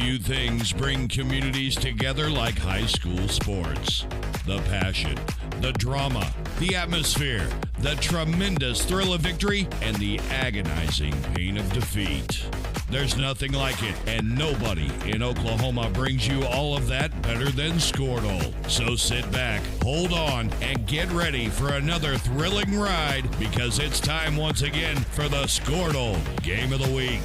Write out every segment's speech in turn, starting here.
Few things bring communities together like high school sports. The passion, the drama, the atmosphere, the tremendous thrill of victory, and the agonizing pain of defeat. There's nothing like it, and nobody in Oklahoma brings you all of that better than Squirtle. So sit back, hold on, and get ready for another thrilling ride, because it's time once again for the Squirtle Game of the Week.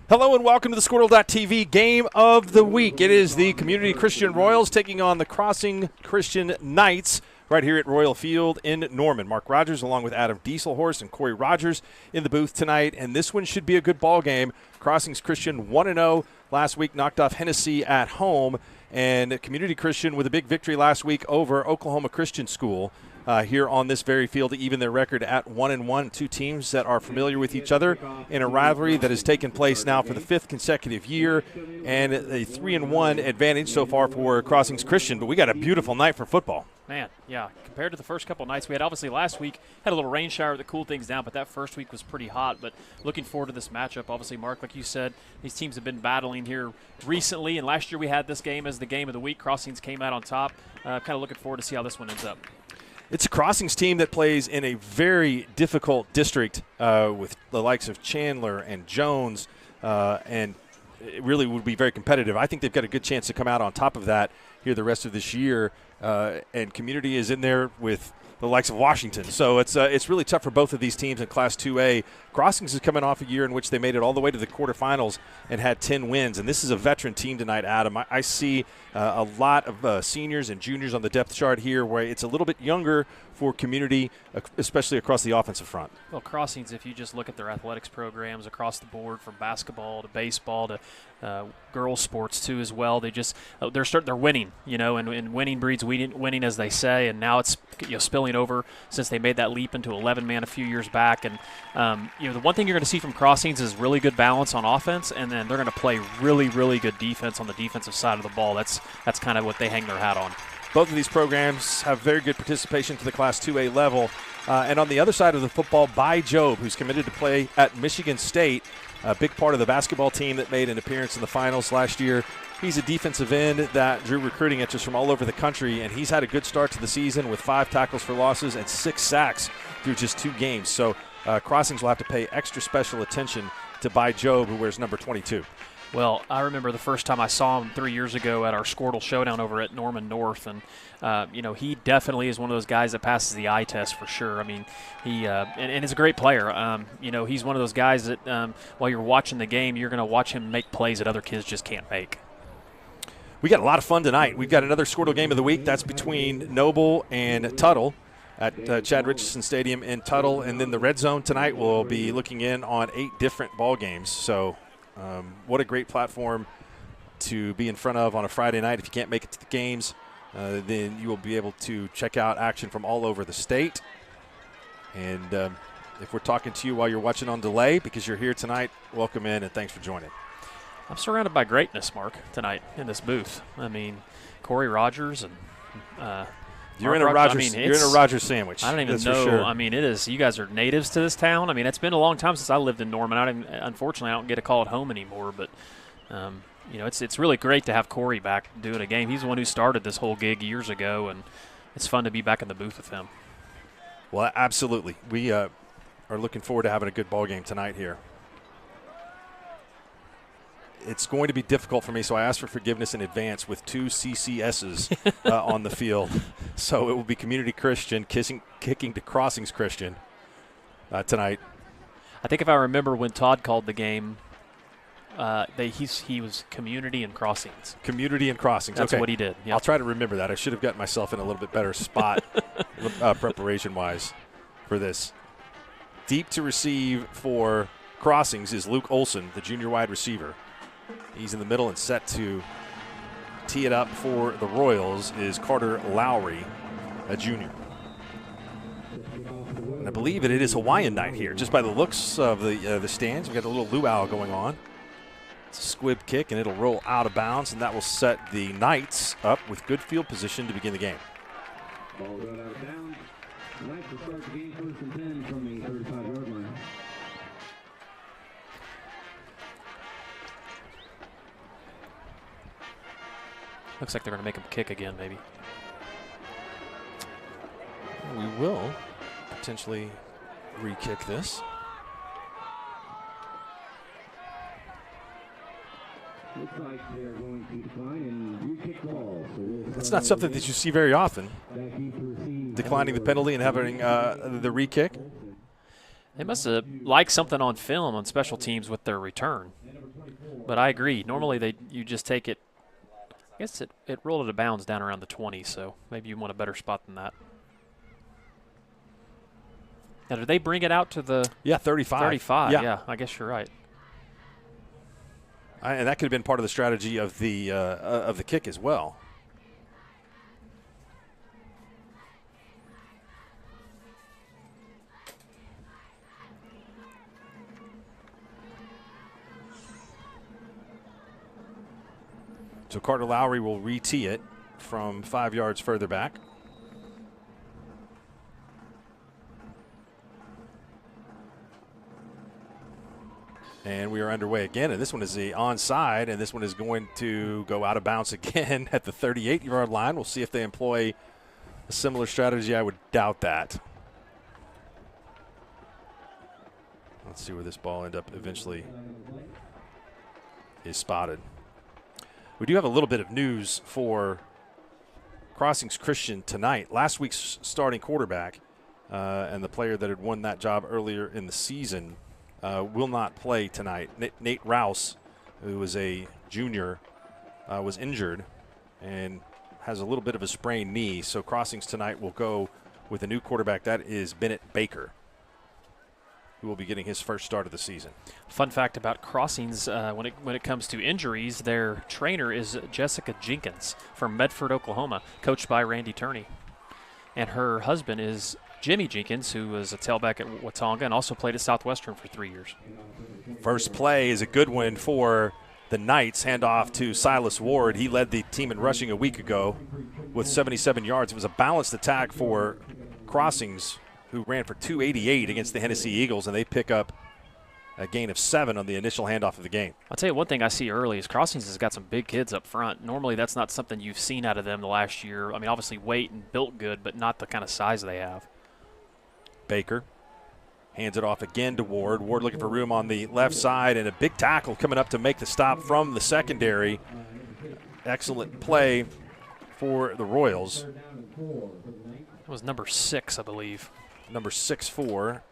Hello and welcome to the Squirtle.tv Game of the Week. It is the Community Christian Royals taking on the Crossing Christian Knights right here at Royal Field in Norman. Mark Rogers along with Adam Dieselhorst and Corey Rogers in the booth tonight, and this one should be a good ball game. Crossings Christian 1-0 last week, knocked off Hennessy at home, and Community Christian with a big victory last week over Oklahoma Christian School. Here on this very field to even their record at 1-1. Two teams that are familiar with each other in a rivalry that has taken place now for the fifth consecutive year, and a 3-1 advantage so far for Crossings Christian. But we got a beautiful night for football. Man, yeah, compared to the first couple nights we had, obviously last week had a little rain shower that cooled things down, but that first week was pretty hot. But looking forward to this matchup. Obviously, Mark, like you said, these teams have been battling here recently, and last year we had this game as the game of the week. Crossings came out on top. Kind of looking forward to see how this one ends up. It's a Crossings team that plays in a very difficult district with the likes of Chandler and Jones, and it really would be very competitive. I think they've got a good chance to come out on top of that here the rest of this year, and Community is in there with the likes of Washington. So it's really tough for both of these teams in Class 2A. Crossings is coming off a year in which they made it all the way to the quarterfinals and had 10 wins. And this is a veteran team tonight, Adam. I see a lot of seniors and juniors on the depth chart here where it's a little bit younger for Community, especially across the offensive front. Well, Crossings, if you just look at their athletics programs across the board, from basketball to baseball to girls sports too as well, they're winning, and winning breeds winning, as they say, and now it's spilling over since they made that leap into 11-man a few years back. And the one thing you're going to see from Crossings is really good balance on offense, and then they're going to play really, really good defense on the defensive side of the ball. That's kind of what they hang their hat on. Both of these programs have very good participation to the Class 2A level. And on the other side of the football, By Job, who's committed to play at Michigan State, a big part of the basketball team that made an appearance in the finals last year. He's a defensive end that drew recruiting interest from all over the country, and he's had a good start to the season with 5 tackles for losses and 6 sacks through just 2 games. So Crossings will have to pay extra special attention to By Job, who wears number 22. Well, I remember the first time I saw him 3 years ago at our Squirtle Showdown over at Norman North, and he definitely is one of those guys that passes the eye test for sure. I mean, he and is a great player. He's one of those guys that while you're watching the game, you're going to watch him make plays that other kids just can't make. We got a lot of fun tonight. We've got another Squirtle Game of the Week. That's between Noble and Tuttle at Chad Richardson Stadium in Tuttle, and then the Red Zone tonight will be looking in on 8 different ball games. So. What a great platform to be in front of on a Friday night. If you can't make it to the games, then you will be able to check out action from all over the state. And if we're talking to you while you're watching on delay because you're here tonight, welcome in and thanks for joining. I'm surrounded by greatness, Mark, tonight in this booth. I mean, Corey Rogers and you're in a Rogers sandwich. I don't even know. Sure. I mean, it is. You guys are natives to this town. I mean, it's been a long time since I lived in Norman. Unfortunately, I don't get a call at home anymore. But it's really great to have Corey back doing a game. He's the one who started this whole gig years ago, and it's fun to be back in the booth with him. Well, absolutely. We are looking forward to having a good ball game tonight here. It's going to be difficult for me, so I asked for forgiveness in advance with 2 CCSs on the field. So it will be Community Christian kicking to Crossings Christian tonight. I think if I remember when Todd called the game, he was Community and Crossings. Community and Crossings. That's okay. what he did. Yep. I'll try to remember that. I should have gotten myself in a little bit better spot preparation-wise for this. Deep to receive for Crossings is Luke Olson, the junior wide receiver. He's in the middle and set to tee it up for the Royals is Carter Lowry, a junior. And I believe it is Hawaiian night here, just by the looks of the stands. We've got a little luau going on. It's a squib kick, and it'll roll out of bounds, and that will set the Knights up with good field position to begin the game. Ball run out of bounds. Knights will start the game 1st and 10 from the 35-yard line. Looks like they're going to make him kick again, maybe. We will potentially re-kick this. Looks like they're going to decline and re-kick ball. So That's not something that you see very often, back in to receive. declining the penalty and having the re-kick. They must have liked something on film on special teams with their return. But I agree. Normally you just take it. I guess it rolled it a bounds down around the 20, so maybe you want a better spot than that. Now, did they bring it out to the 35. 35? Yeah, I guess you're right. And that could have been part of the strategy of the kick as well. So Carter Lowry will re-tee it from 5 yards further back. And we are underway again, and this one is the onside, and this one is going to go out of bounds again at the 38-yard line. We'll see if they employ a similar strategy. I would doubt that. Let's see where this ball end up eventually is spotted. We do have a little bit of news for Crossings Christian tonight. Last week's starting quarterback and the player that had won that job earlier in the season will not play tonight. Nate Rouse, who was a junior, was injured and has a little bit of a sprained knee. So Crossings tonight will go with a new quarterback. That is Bennett Baker, who will be getting his first start of the season. Fun fact about Crossings, when it comes to injuries, their trainer is Jessica Jenkins from Medford, Oklahoma, coached by Randy Turney. And her husband is Jimmy Jenkins, who was a tailback at Watonga and also played at Southwestern for 3 years. First play is a good one for the Knights. Handoff to Silas Ward. He led the team in rushing a week ago with 77 yards. It was a balanced attack for Crossings, who ran for 288 against the Hennessy Eagles, and they pick up a gain of 7 on the initial handoff of the game. I'll tell you one thing I see early is Crossings has got some big kids up front. Normally that's not something you've seen out of them the last year. I mean, obviously weight and built good, but not the kind of size they have. Baker hands it off again to Ward. Ward looking for room on the left side, and a big tackle coming up to make the stop from the secondary. Excellent play for the Royals. That was number 6, I believe. Number 6 for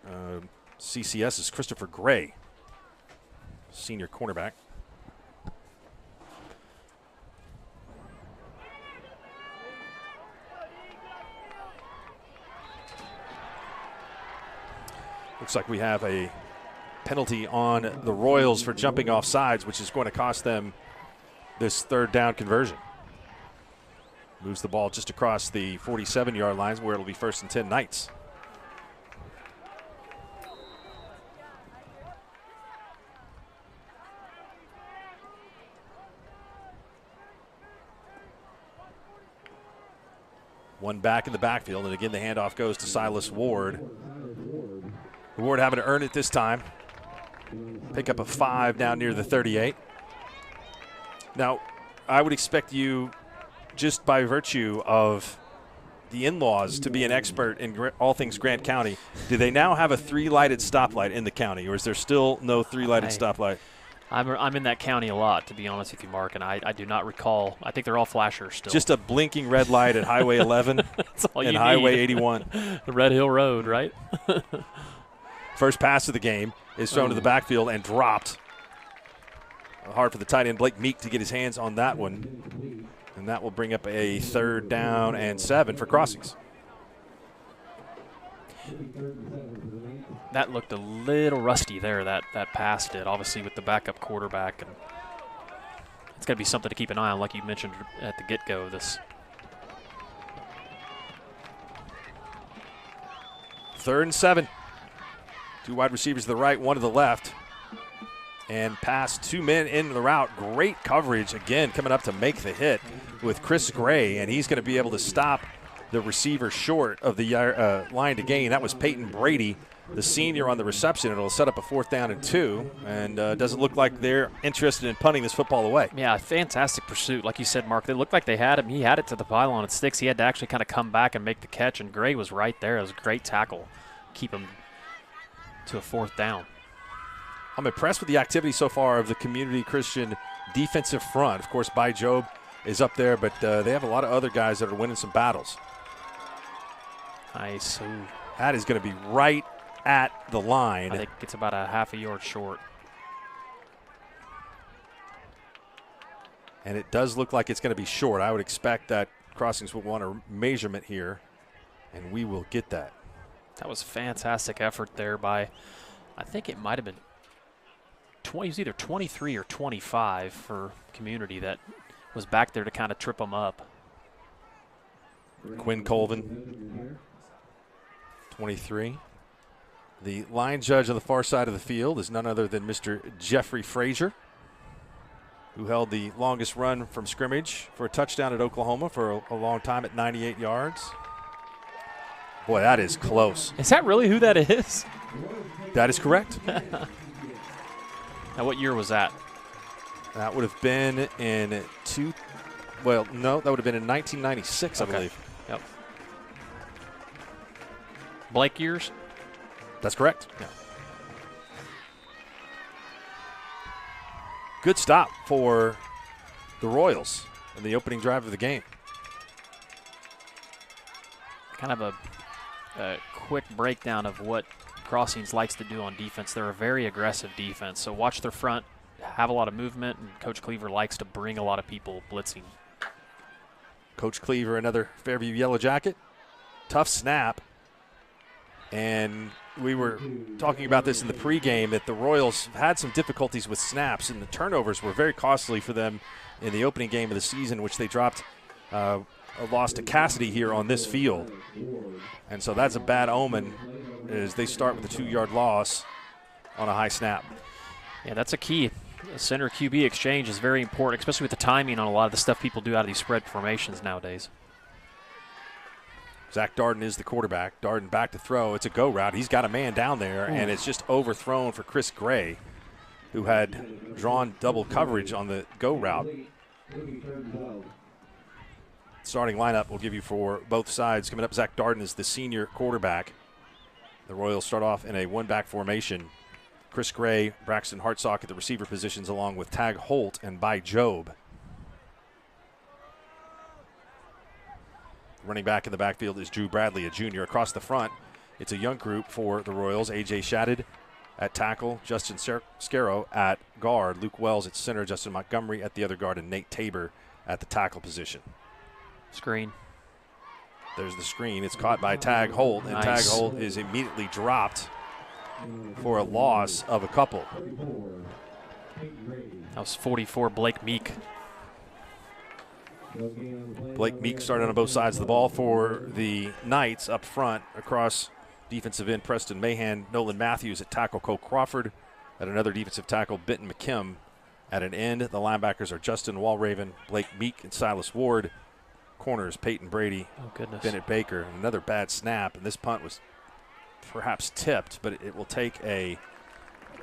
CCS is Christopher Gray, senior cornerback. Looks like we have a penalty on the Royals for jumping off sides, which is going to cost them this third down conversion. Moves the ball just across the 47-yard lines where it'll be 1st and 10 Knights. One back in the backfield, and again the handoff goes to Silas Ward. Ward having to earn it this time. Pick up a 5 down near the 38. Now, I would expect you, just by virtue of the in-laws, to be an expert in all things Grant County. Do they now have a 3-lighted stoplight in the county, or is there still no 3-lighted stoplight? I'm in that county a lot, to be honest with you, Mark, and I do not recall. I think they're all flashers still. Just a blinking red light at Highway 11 and Highway 81. Red Hill Road, right? First pass of the game is thrown to the backfield and dropped. Hard for the tight end, Blake Meek, to get his hands on that one. And that will bring up a 3rd down and 7 for Crossings. That looked a little rusty there, that pass did, obviously with the backup quarterback. And it's got to be something to keep an eye on, like you mentioned at the get-go of this. 3rd and 7. 2 wide receivers to the right, 1 to the left. And pass 2 men in the route. Great coverage, again, coming up to make the hit with Chris Gray. And he's going to be able to stop the receiver short of the line to gain. That was Peyton Brady, the senior on the reception. It'll set up a 4th down and 2, and doesn't look like they're interested in punting this football away. Yeah, fantastic pursuit. Like you said, Mark, they looked like they had him. He had it to the pylon at sticks. He had to actually kind of come back and make the catch, and Gray was right there. It was a great tackle. Keep him to a 4th down. I'm impressed with the activity so far of the Community Christian defensive front. Of course, By Job is up there, but they have a lot of other guys that are winning some battles. Nice. Ooh. That is going to be right at the line. I think it's about a half a yard short. And it does look like it's going to be short. I would expect that Crossings will want a measurement here, and we will get that. That was fantastic effort there by, I think it might have been 20, it was either 23 or 25 for Community that was back there to kind of trip them up. Quinn Colvin, 23. The line judge on the far side of the field is none other than Mr. Jeffrey Frazier, who held the longest run from scrimmage for a touchdown at Oklahoma for a long time at 98 yards. Boy, that is close. Is that really who that is? That is correct. Now, what year was that? That would have been in that would have been in 1996, I believe. Yep. Blake years? That's correct. Yeah. Good stop for the Royals in the opening drive of the game. Kind of a quick breakdown of what Crossings likes to do on defense. They're a very aggressive defense, so watch their front, have a lot of movement, and Coach Cleaver likes to bring a lot of people blitzing. Coach Cleaver, another Fairview Yellow Jacket. Tough snap. And we were talking about this in the pregame that the Royals had some difficulties with snaps, and the turnovers were very costly for them in the opening game of the season, which they dropped a loss to Cassidy here on this field. And so that's a bad omen as they start with a 2-yard loss on a high snap. Yeah, that's a key. The center QB exchange is very important, especially with the timing on a lot of the stuff people do out of these spread formations nowadays. Zach Darden is the quarterback. Darden back to throw. It's a go route. He's got a man down there, and it's just overthrown for Chris Gray, who had drawn double coverage on the go route. Starting lineup will give you for both sides. Coming up, Zach Darden is the senior quarterback. The Royals start off in a one-back formation. Chris Gray, Braxton Hartsock at the receiver positions, along with Tag Holt and By Job. Running back in the backfield is Drew Bradley, a junior. Across the front, it's a young group for the Royals. A.J. Shatted at tackle, Justin Scaro at guard, Luke Wells at center, Justin Montgomery at the other guard, and Nate Tabor at the tackle position. Screen. There's the screen. It's caught by Tag Holt, and Nice. Tag Holt is immediately dropped for a loss of a couple. That was 44, Blake Meek. Blake Meek started on both sides of the ball for the Knights up front. Across defensive end, Preston Mahan, Nolan Matthews at tackle, Cole Crawford at another defensive tackle, Benton McKim at an end. The linebackers are Justin Walraven, Blake Meek, and Silas Ward. Corners, Peyton Brady, Oh, goodness. Bennett Baker. Another bad snap, and this punt was perhaps tipped, but it will take a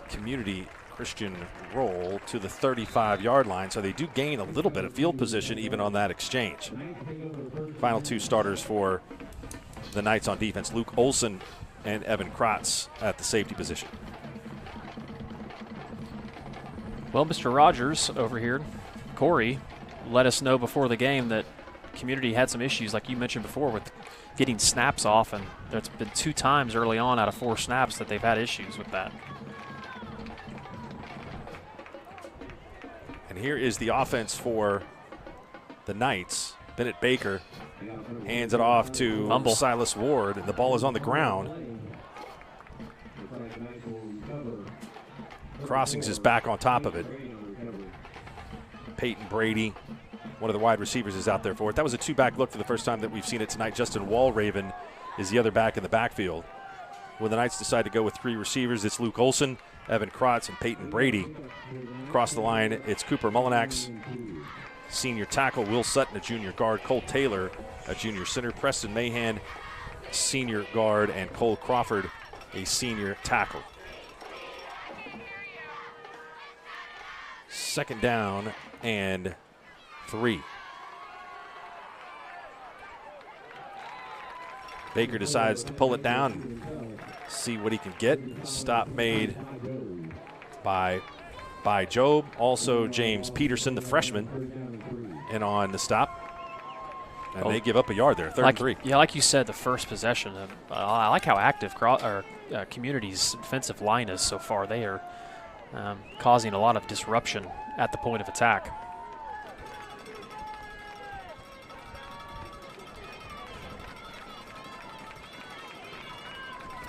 Community Christian roll to the 35-yard line, so they do gain a little bit of field position even on that exchange. Final two starters for the Knights on defense, Luke Olson and Evan Kratz at the safety position. Well, Mr. Rogers over here, Corey, let us know before the game that Community had some issues, like you mentioned before, with getting snaps off, and there's been 2 times early on out of 4 snaps that they've had issues with that. And here is the offense for the Knights. Bennett Baker hands it off to Fumble. Silas Ward, and the ball is on the ground. Crossings is back on top of it. Peyton Brady, one of the wide receivers, is out there for it. That was a 2-back look for the first time that we've seen it tonight. Justin Walraven is the other back in the backfield. When the Knights decide to go with 3 receivers, it's Luke Olson, Evan Kratz, and Peyton Brady. Across the line, it's Cooper Mullinax, senior tackle, Will Sutton, a junior guard, Cole Taylor, a junior center, Preston Mahan, senior guard, and Cole Crawford a senior tackle. Second down and 3. Baker decides to pull it down and see what he can get. Stop made by Job. Also James Peterson, the freshman, in on the stop. And they give up a yard there, 3rd and 3. Yeah, like you said, the first possession. I like how active Community's defensive line is so far. They are causing a lot of disruption at the point of attack.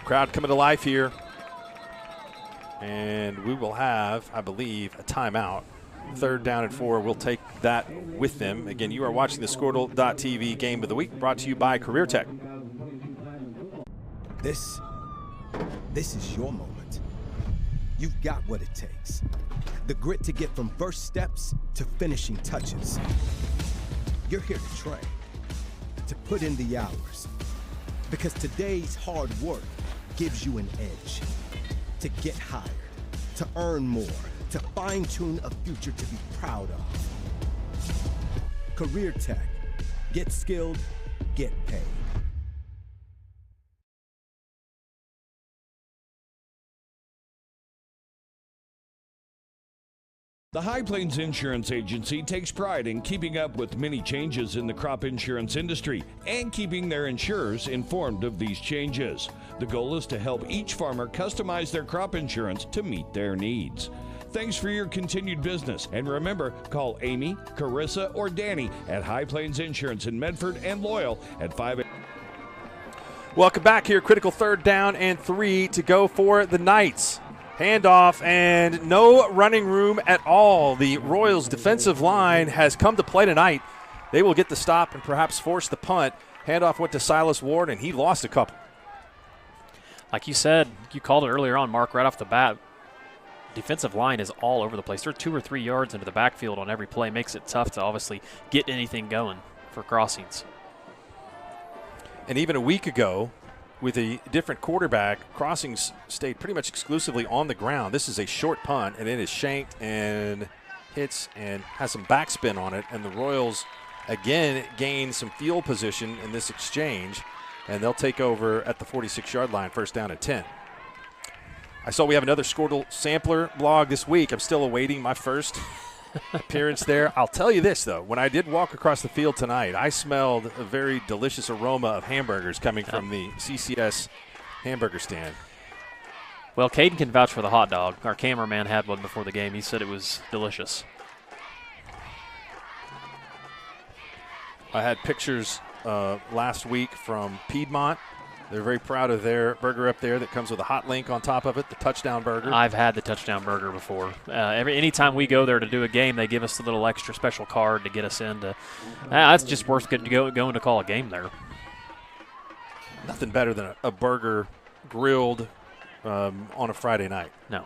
Crowd coming to life here. And we will have, I believe, a timeout. 3rd down and 4. We'll take that with them. Again, you are watching the Squirtle.tv Game of the Week, brought to you by Career Tech. This is your moment. You've got what it takes. The grit to get from first steps to finishing touches. You're here to train, to put in the hours. Because today's hard work gives you an edge. To get hired, to earn more, to fine-tune a future to be proud of. Career Tech. Get skilled, get paid. The High Plains Insurance Agency takes pride in keeping up with many changes in the crop insurance industry and keeping their insurers informed of these changes. The goal is to help each farmer customize their crop insurance to meet their needs. Thanks for your continued business, and remember, call Amy, Carissa, or Danny at High Plains Insurance in Medford and Loyal at 5. Welcome back here. Critical 3rd down and 3 to go for the Knights. Handoff and no running room at all. The Royals defensive line has come to play tonight. They will get the stop and perhaps force the punt. Handoff went to Silas Ward, and he lost a couple. Like you said, you called it earlier on, Mark, right off the bat. Defensive line is all over the place. They're 2 or 3 yards into the backfield on every play. Makes it tough to obviously get anything going for crossings. And even a week ago, with a different quarterback, crossings stayed pretty much exclusively on the ground. This is a short punt, and it is shanked and hits and has some backspin on it. And the Royals, again, gain some field position in this exchange, and they'll take over at the 46-yard line, 1st down and 10. I saw we have another Squirtle sampler blog this week. I'm still awaiting my first appearance there. I'll tell you this, though. When I did walk across the field tonight, I smelled a very delicious aroma of hamburgers coming from the CCS hamburger stand. Well, Caden can vouch for the hot dog. Our cameraman had one before the game. He said it was delicious. I had pictures last week from Piedmont. They're very proud of their burger up there that comes with a hot link on top of it, the touchdown burger. I've had the touchdown burger before. Anytime we go there to do a game, they give us a little extra special card to get us in. That's just worth going to call a game there. Nothing better than a burger grilled on a Friday night. No.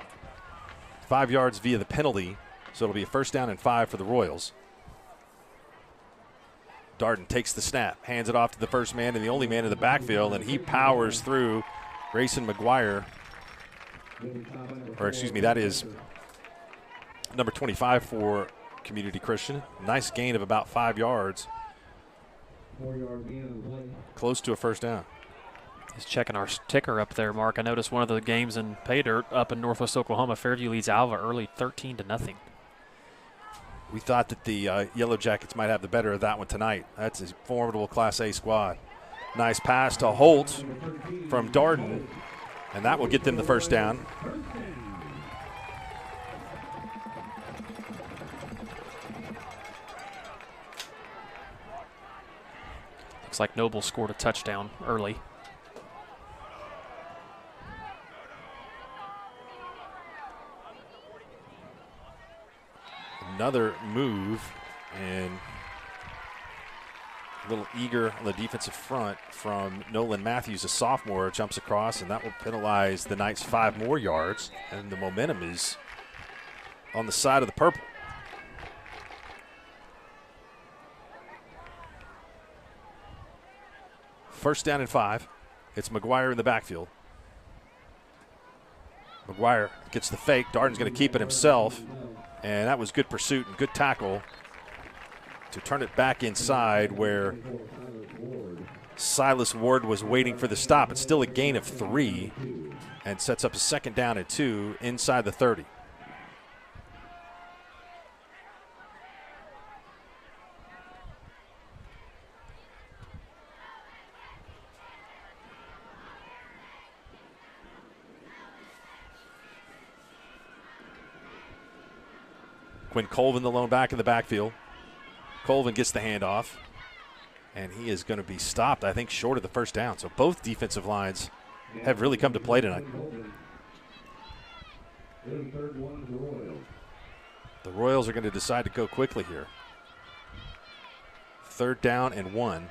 5 yards via the penalty, so it'll be a 1st down and 5 for the Royals. Darden takes the snap, hands it off to the first man and the only man in the backfield, and he powers through Grayson McGuire. Or excuse me, that is number 25 for Community Christian. Nice gain of about 5 yards. Close to a 1st down. Just checking our ticker up there, Mark. I noticed one of the games in pay dirt up in Northwest Oklahoma. Fairview leads Alva early 13-0. We thought that the Yellow Jackets might have the better of that one tonight. That's a formidable Class A squad. Nice pass to Holt from Darden, and that will get them the 1st down. Looks like Noble scored a touchdown early. Another move, and a little eager on the defensive front from Nolan Matthews, a sophomore, jumps across, and that will penalize the Knights 5 more yards, and the momentum is on the side of the purple. First down and 5. It's McGuire in the backfield. McGuire gets the fake. Darden's going to keep it himself. And that was good pursuit and good tackle to turn it back inside where Silas Ward was waiting for the stop. It's still a gain of 3 and sets up a 2nd down and 2 inside the 30. Quinn Colvin, the lone back in the backfield. Colvin gets the handoff, and he is going to be stopped, I think, short of the first down. So both defensive lines have really come to play tonight. The Royals are going to decide to go quickly here. 3rd down and 1.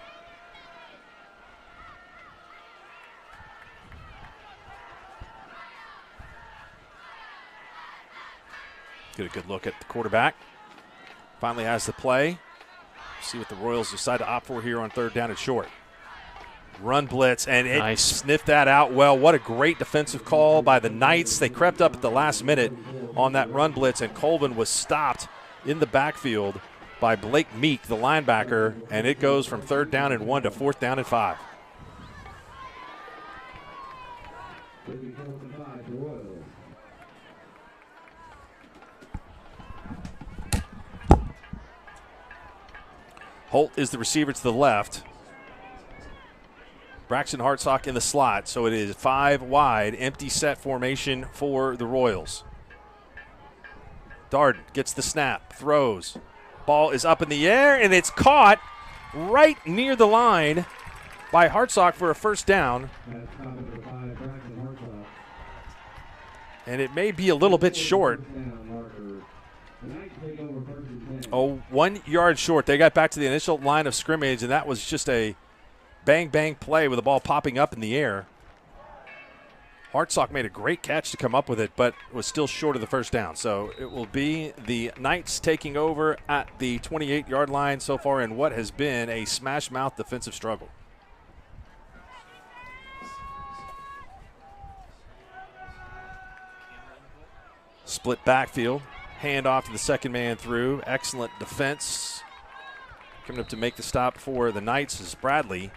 Get a good look at the quarterback. Finally has the play. See what the Royals decide to opt for here on 3rd down and short. Run blitz, and it sniffed that out well. What a great defensive call by the Knights. They crept up at the last minute on that run blitz, and Colvin was stopped in the backfield by Blake Meek, the linebacker, and it goes from 3rd down and 1 to 4th down and 5. Holt is the receiver to the left. Braxton Hartsock in the slot, so it is 5 wide, empty set formation for the Royals. Darden gets the snap, throws. Ball is up in the air, and it's caught right near the line by Hartsock for a 1st down. And it may be a little bit short. 1 yard short. They got back to the initial line of scrimmage, and that was just a bang-bang play with the ball popping up in the air. Hartsock made a great catch to come up with it, but was still short of the 1st down. So it will be the Knights taking over at the 28-yard line so far in what has been a smash-mouth defensive struggle. Split backfield. Hand off to the 2nd man through. Excellent defense. Coming up to make the stop for the Knights is Bradley.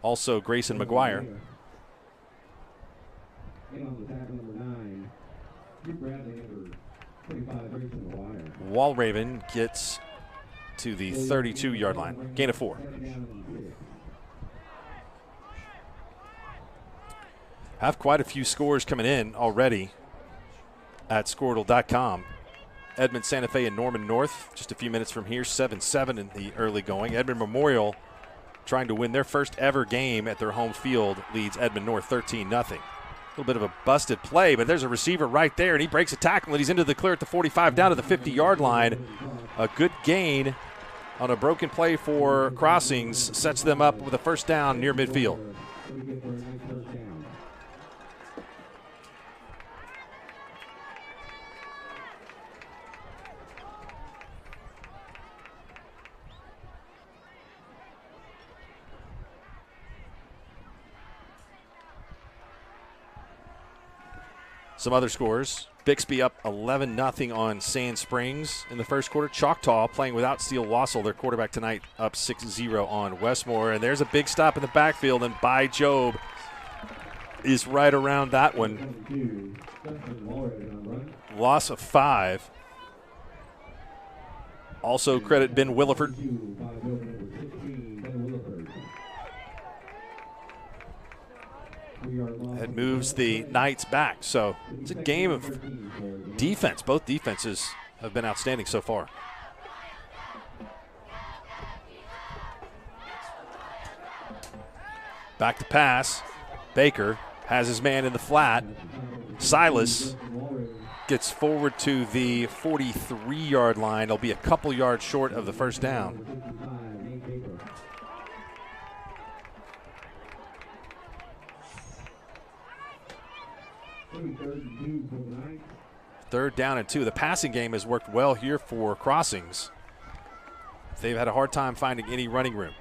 Also Grayson McGuire. Walraven gets to the 32-yard line. Gain of 4. Have quite a few scores coming in already at Squirtle.com. Edmond Santa Fe and Norman North just a few minutes from here, 7-7 in the early going. Edmond Memorial trying to win their first ever game at their home field leads Edmond North 13-0. A little bit of a busted play, but there's a receiver right there, and he breaks a tackle, and he's into the clear at the 45 down to the 50-yard line. A good gain on a broken play for Crossings sets them up with a 1st down near midfield. Some other scores. Bixby up 11-0 on Sand Springs in the 1st quarter. Choctaw playing without Steele Wassel, their quarterback tonight, up 6-0 on Westmore. And there's a big stop in the backfield, and By Job is right around that one. Loss of 5. Also credit Ben Williford. It moves the Knights back. So it's a game of defense. Both defenses have been outstanding so far. Back to pass. Baker has his man in the flat. Silas gets forward to the 43-yard line. It'll be a couple yards short of the 1st down. Third down and 2. The passing game has worked well here for Crossings. They've had a hard time finding any running room.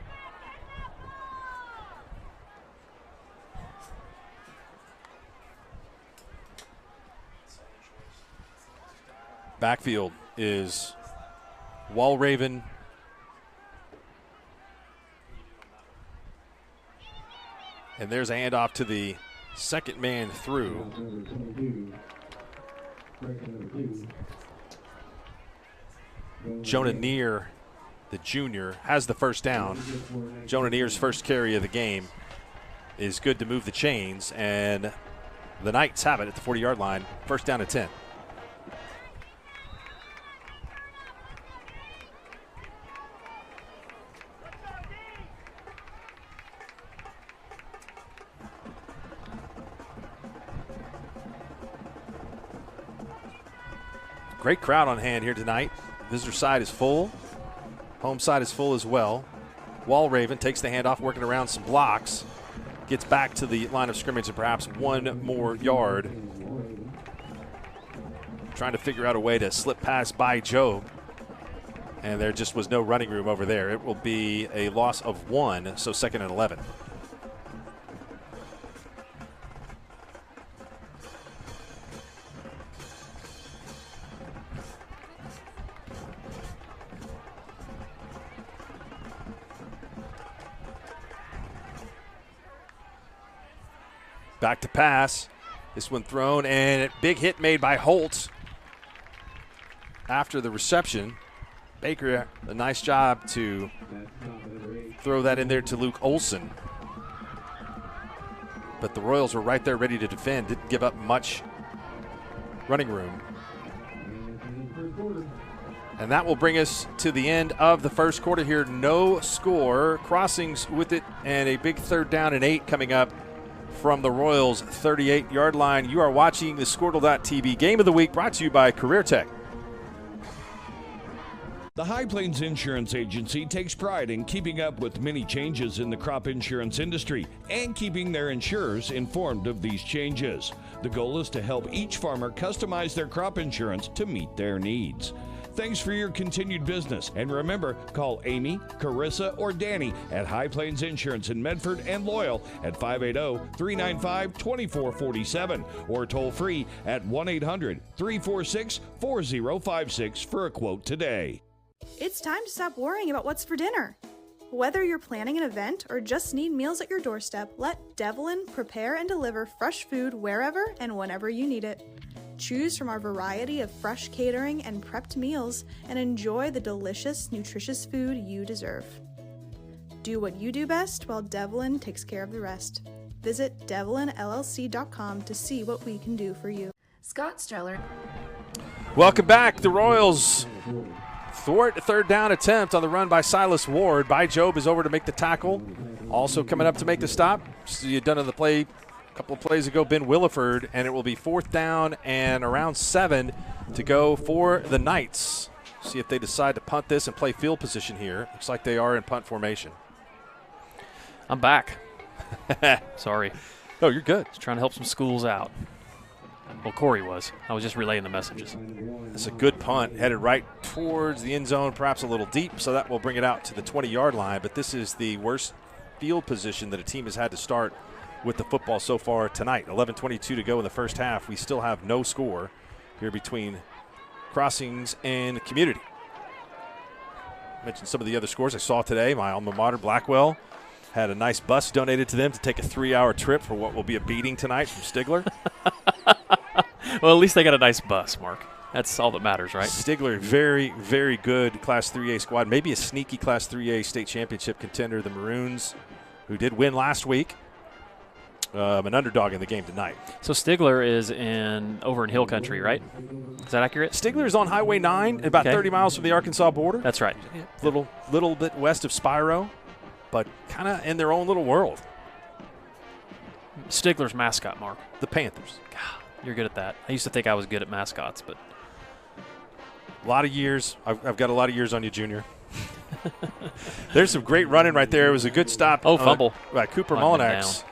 Backfield is Walraven. And there's a handoff to the second man through. Jonah Neer, the junior, has the first down. Jonah Neer's first carry of the game is good to move the chains, and the Knights have it at the 40-yard line, first down and 10. Great crowd on hand here tonight. Visitor side is full. Home side is full as well. Walraven takes the handoff, working around some blocks. Gets back to the line of scrimmage and perhaps one more yard. Trying to figure out a way to slip past by Job. And there just was no running room over there. It will be a loss of 1, so 2nd and 11. Back to pass. This one thrown, and a big hit made by Holt after the reception. Baker, a nice job to throw that in there to Luke Olson. But the Royals were right there ready to defend, didn't give up much running room. And that will bring us to the end of the first quarter here. No score. Crossings with it, and a big 3rd down and 8 coming up from the Royals' 38-yard line. You are watching the Squirtle.tv Game of the Week, brought to you by Career Tech. The High Plains Insurance Agency takes pride in keeping up with many changes in the crop insurance industry and keeping their insurers informed of these changes. The goal is to help each farmer customize their crop insurance to meet their needs. Thanks for your continued business. And remember, call Amy, Carissa, or Danny at High Plains Insurance in Medford and Loyal at 580-395-2447 or toll free at 1-800-346-4056 for a quote today. It's time to stop worrying about what's for dinner. Whether you're planning an event or just need meals at your doorstep, let Devlin prepare and deliver fresh food wherever and whenever you need it. Choose from our variety of fresh catering and prepped meals and enjoy the delicious, nutritious food you deserve. Do what you do best while Devlin takes care of the rest. Visit devlinllc.com to see what we can do for you. Scott Streller. Welcome back. The Royals thwart a 3rd down attempt on the run by Silas Ward. By Job is over to make the tackle. Also coming up to make the stop. So you done on the play a couple of plays ago, Ben Williford, and it will be 4th down and around 7 to go for the Knights. See if they decide to punt this and play field position here. Looks like they are in punt formation. I'm back. Sorry. Oh, you're good. Just trying to help some schools out. Well, Corey was. I was just relaying the messages. It's a good punt, headed right towards the end zone, perhaps a little deep, so that will bring it out to the 20-yard line. But this is the worst field position that a team has had to start with the football so far tonight. 11:22 to go in the first half. We still have no score here between Crossings and Community. I mentioned some of the other scores I saw today. My alma mater, Blackwell, had a nice bus donated to them to take a 3-hour trip for what will be a beating tonight from Stigler. Well, at least they got a nice bus, Mark. That's all that matters, right? Stigler, very, very good Class 3A squad. Maybe a sneaky Class 3A state championship contender. The Maroons, who did win last week, an underdog in the game tonight. So Stigler is over in Hill Country, right? Is that accurate? Stigler is on Highway 9, about 30 miles from the Arkansas border. That's right. Little bit west of Spiro, but kind of in their own little world. Stigler's mascot, Mark. The Panthers. God, you're good at that. I used to think I was good at mascots, but a lot of years. I've got a lot of years on you, Junior. There's some great running right there. It was a good stop. Fumble. By Cooper Mullinax,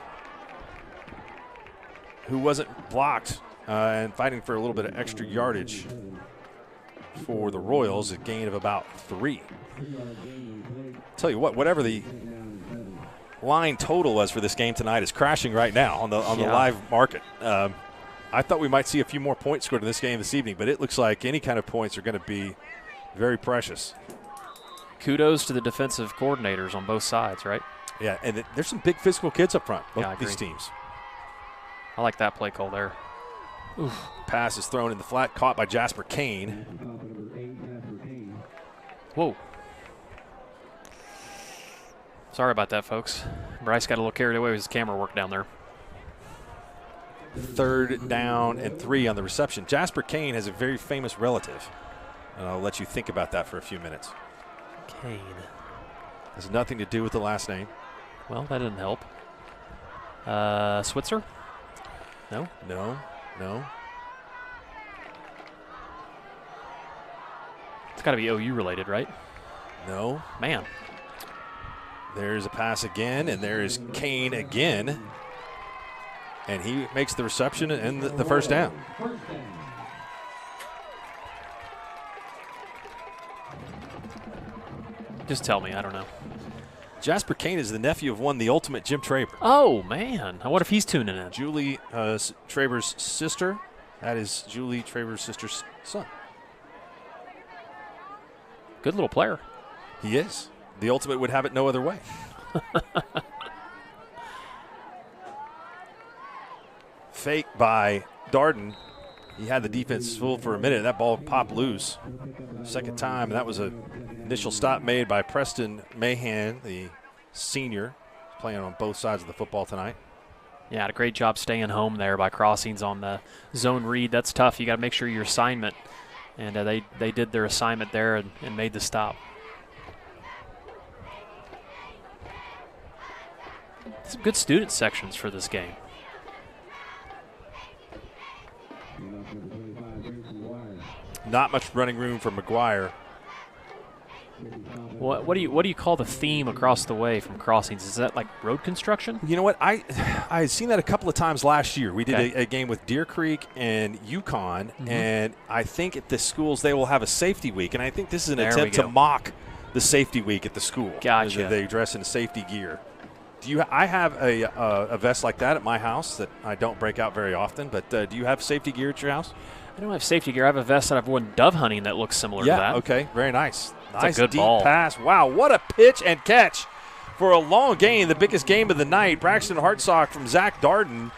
who wasn't blocked and fighting for a little bit of extra yardage for the Royals, a gain of about 3. Tell you what, whatever the line total was for this game tonight is crashing right now on the live market. I thought we might see a few more points scored in this game this evening, but it looks like any kind of points are going to be very precious. Kudos to the defensive coordinators on both sides, right? Yeah, and there's some big physical kids up front, both Yeah, I these agree. teams. I like that play call there. Pass is thrown in the flat, caught by Jasper Kane. Whoa. Sorry about that, folks. Bryce got a little carried away with his camera work down there. 3rd down and 3 on the reception. Jasper Kane has a very famous relative, and I'll let you think about that for a few minutes. Kane. Has nothing to do with the last name. Well, that didn't help. Switzer? No? No. It's got to be OU related, right? No. Man. There's a pass again, and there is Kane again. And he makes the reception and the first down. Just tell me. I don't know. Jasper Kane is the nephew of one, the ultimate Jim Traber. Oh, man. I wonder if he's tuning in. Julie Traber's sister. That is Julie Traber's sister's son. Good little player. He is. The ultimate would have it no other way. Fake by Darden. He had the defense fooled for a minute. That ball popped loose. Second time, and that was an initial stop made by Preston Mahan, the senior, playing on both sides of the football tonight. Yeah, had a great job staying home there by crossings on the zone read. That's tough. You got to make sure your assignment, and they did their assignment there and made the stop. Some good student sections for this game. Not much running room for McGuire. What do you call the theme across the way from crossings? Is that like road construction? You know what? I had seen that a couple of times last year. We did Okay. a game with Deer Creek and UConn, and I think at the schools they will have a safety week, and I think this is an There attempt we to go. mock the safety week at the school. Gotcha. They dress in safety gear. I have a vest like that at my house that I don't break out very often, but do you have safety gear at your house? I don't have safety gear. I have a vest that I've worn dove hunting that looks similar to that. Okay, very nice. That's a Nice good deep ball. pass. Wow, what a pitch and catch for a long gain, the biggest game of the night. Braxton Hartsock from Zach Darden.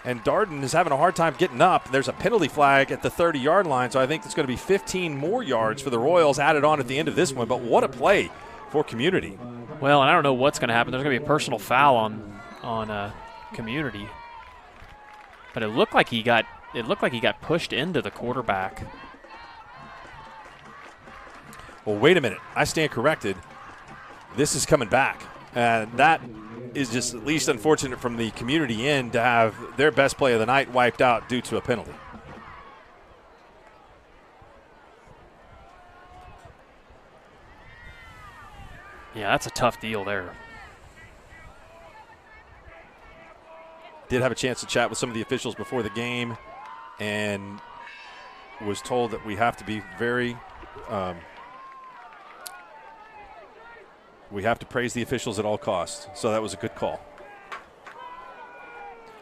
And Darden is having a hard time getting up. There's a penalty flag at the 30-yard line, so I think it's going to be 15 more yards for the Royals added on at the end of this one. But what a play for Community. Well, and I don't know what's going to happen. There's going to be a personal foul on Community. But it looked like he got pushed into the quarterback. Well, wait a minute. I stand corrected. This is coming back. And that is just at least unfortunate from the Community end to have their best play of the night wiped out due to a penalty. Yeah, that's a tough deal there. Did have a chance to chat with some of the officials before the game and was told that we have to be very we have to praise the officials at all costs. So that was a good call.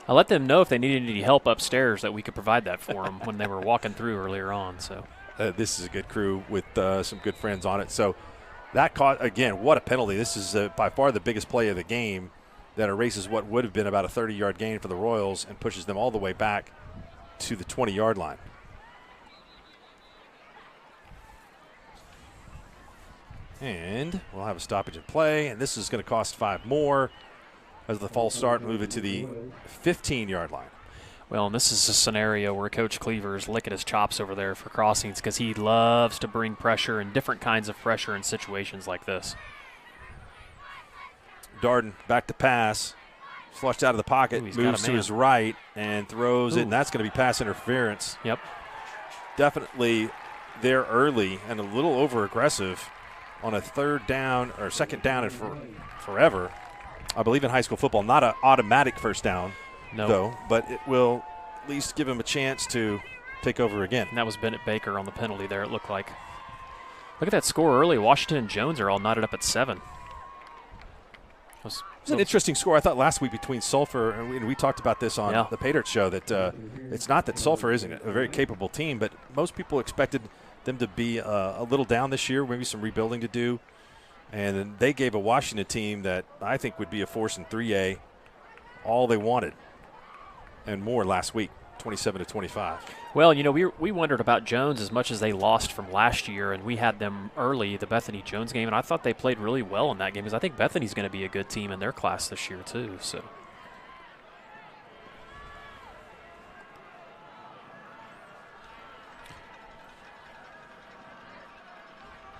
I let them know if they needed any help upstairs that we could provide that for them when they were walking through earlier on. So This is a good crew with some good friends on it. So that caught, again, what a penalty. This is by far the biggest play of the game that erases what would have been about a 30-yard gain for the Royals and pushes them all the way back to the 20-yard line. And we'll have a stoppage in play, and this is going to cost 5 more as the false start move it to the 15-yard line. well, and this is a scenario where Coach Cleaver is licking his chops over there for crossings because he loves to bring pressure and different kinds of pressure in situations like this. Darden back to pass, flushed out of the pocket, Ooh, he's got moves a to man. his right and throws it, Ooh. and that's going to be pass interference. Yep. Definitely there early and a little over aggressive on a third down or second down and forever. I believe in high school football, not an automatic first down, No. though, but it will at least give him a chance to take over again. And that was Bennett Baker on the penalty there, it looked like. Look at that score early. Washington and Jones are all knotted up at 7. It's an interesting score. I thought last week between Sulphur, and we talked about this on the Pay Dirt Show, that it's not that Sulphur isn't a very capable team, but most people expected them to be a little down this year, maybe some rebuilding to do. And then they gave a Washington team that I think would be a force in 3A all they wanted and more last week, 27-25. Well, we wondered about Jones as much as they lost from last year, and we had them early, the Bethany Jones game, and I thought they played really well in that game because I think Bethany's going to be a good team in their class this year too. So.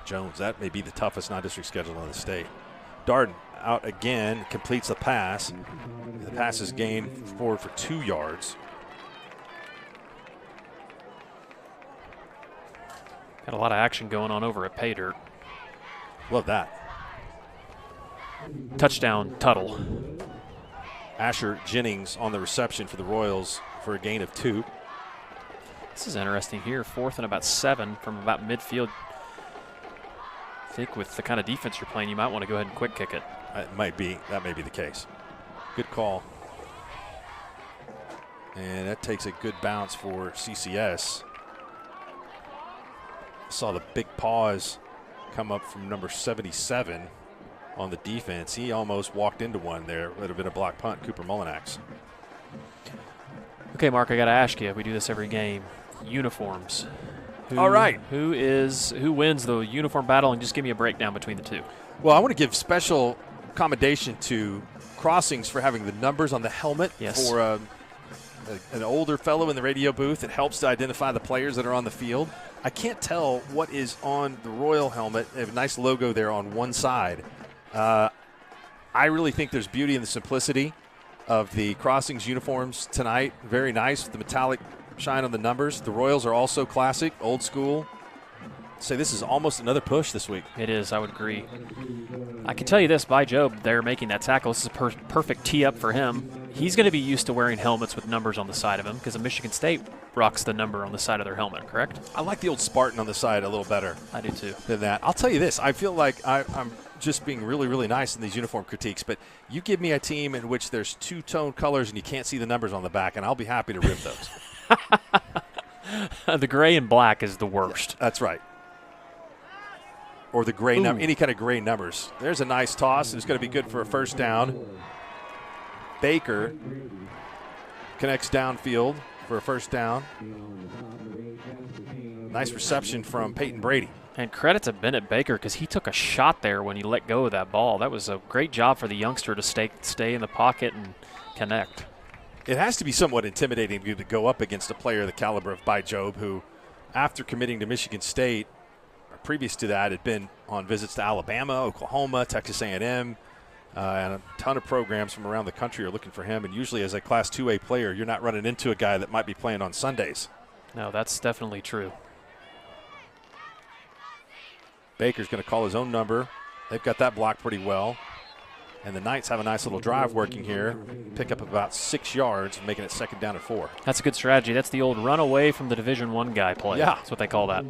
Jones, that may be the toughest non-district schedule in the state. Darden out again, completes the pass. The pass is gained forward for 2 yards. Got a lot of action going on over at Pay Dirt. Love that. Touchdown, Tuttle. Asher Jennings on the reception for the Royals for a gain of 2. This is interesting here. 4th and about 7 from about midfield. I think with the kind of defense you're playing, you might want to go ahead and quick kick it. That may be the case. Good call. And that takes a good bounce for CCS. Saw the big pause come up from number 77 on the defense. He almost walked into one there. It would have been a block punt, Cooper Mullinax. Okay, Mark, I got to ask you. We do this every game. Uniforms. All right. Who wins the uniform battle, and just give me a breakdown between the two. Well, I want to give special commendation to Crossings for having the numbers on the helmet. Yes. For an older fellow in the radio booth. It helps to identify the players that are on the field. I can't tell what is on the Royal helmet. They have a nice logo there on one side. I really think there's beauty in the simplicity of the Crossings uniforms tonight. Very nice with the metallic shine on the numbers. The Royals are also classic, old school. Say this is almost another push this week. It is, I would agree. I can tell you this, by Job, they're making that tackle. This is a perfect tee up for him. He's going to be used to wearing helmets with numbers on the side of him because Michigan State rocks the number on the side of their helmet, correct? I like the old Spartan on the side a little better. I do too. Than that. I'll tell you this. I feel like I'm just being really, really nice in these uniform critiques, but you give me a team in which there's two-tone colors and you can't see the numbers on the back, and I'll be happy to rip those. The gray and black is the worst. That's right. Or the gray number, any kind of gray numbers. There's a nice toss. It's going to be good for a first down. Baker connects downfield for a first down. Nice reception from Peyton Brady. And credit to Bennett Baker because he took a shot there when he let go of that ball. That was a great job for the youngster to stay in the pocket and connect. It has to be somewhat intimidating to go up against a player the caliber of By Job, who, after committing to Michigan State, previous to that, had been on visits to Alabama, Oklahoma, Texas A&M, and a ton of programs from around the country are looking for him. And usually as a Class 2A player, you're not running into a guy that might be playing on Sundays. No, that's definitely true. Baker's going to call his own number. They've got that blocked pretty well. And the Knights have a nice little drive working here. Pick up about 6 yards, making it second down and 4. That's a good strategy. That's the old run away from the Division I guy play. Yeah. That's what they call that.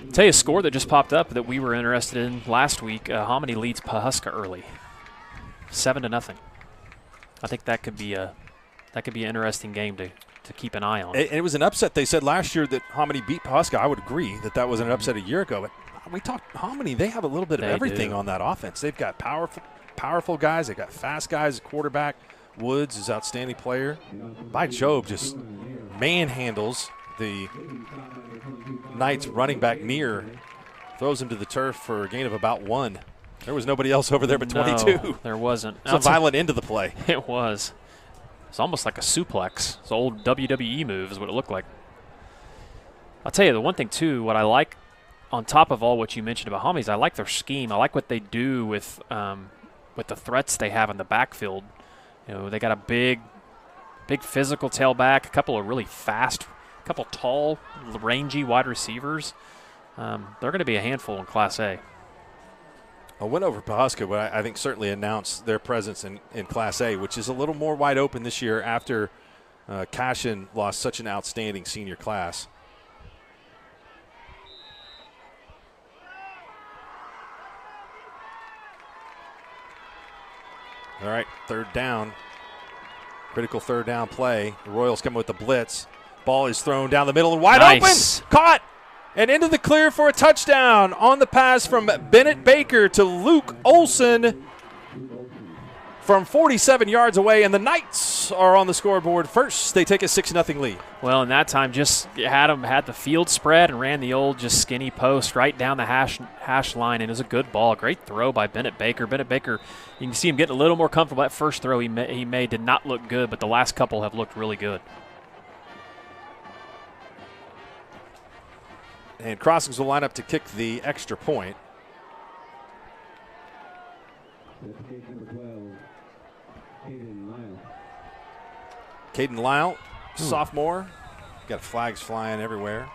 I'll tell you a score that just popped up that we were interested in last week. Hominy leads Pawhuska early, 7-0. I think that could be an interesting game to keep an eye on. And it was an upset. They said last year that Hominy beat Pawhuska. I would agree that was an upset a year ago. But we talked Hominy. They have a little bit of everything on that offense. They've got powerful guys. They've got fast guys. Quarterback Woods is an outstanding player. By Job just manhandles the Knights running back near, throws him to the turf for a gain of about 1. There was nobody else over there but 22. No, there wasn't. It's a violent end to the play. It was. It's almost like a suplex. It's an old WWE move is what it looked like. I'll tell you, the one thing, too, what I like on top of all what you mentioned about Homies, I like their scheme. I like what they do with the threats they have in the backfield. You know, they got a big physical tailback, a couple of really fast, a couple tall, rangy wide receivers. They're going to be a handful in Class A. A win over Pawhuska would, I think, certainly announce their presence in Class A, which is a little more wide open this year after Cashin lost such an outstanding senior class. All right, third down. Critical third down play. The Royals come with the blitz. Ball is thrown down the middle and wide Nice. open. Caught and into the clear for a touchdown on the pass from Bennett Baker to Luke Olson from 47 yards away. And the Knights are on the scoreboard first. They take a 6-0 lead. Well, in that time, just had the field spread and ran the old just skinny post right down the hash line, and it was a good ball. Great throw by Bennett Baker. Bennett Baker, you can see him getting a little more comfortable. That first throw he made did not look good, but the last couple have looked really good. And Crossings will line up to kick the extra point. Case number 12, Caden Lyle. Caden Lyle, sophomore. Got flags flying everywhere.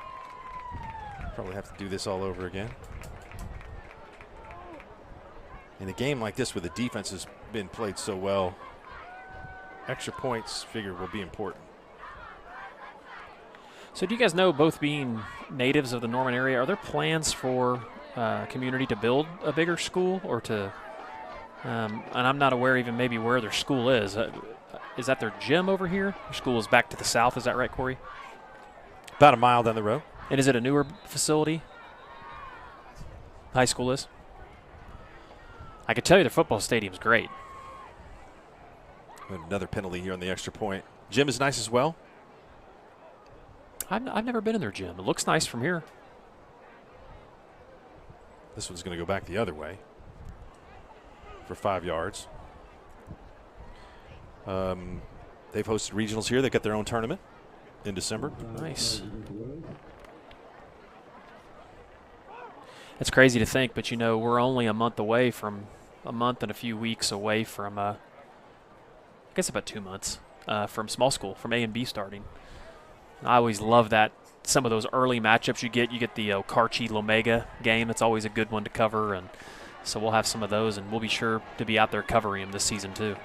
Probably have to do this all over again. In a game like this where the defense has been played so well, extra points figure will be important. So do you guys know, both being natives of the Norman area, are there plans for community to build a bigger school or to and I'm not aware even maybe where their school is. Is that their gym over here? Their school is back to the south. Is that right, Corey? About a mile down the road. And is it a newer facility? High school is? I can tell you the football stadium's great. Another penalty here on the extra point. Gym is nice as well. I've never been in their gym. It looks nice from here. This one's going to go back the other way for 5 yards. They've hosted regionals here. They've got their own tournament in December. Nice. It's crazy to think, but we're only a month and a few weeks away from, I guess about 2 months, from small school, from A and B starting. I always love that. Some of those early matchups you get the Carchi-Lomega game. It's always a good one to cover, and so we'll have some of those, and we'll be sure to be out there covering them this season too.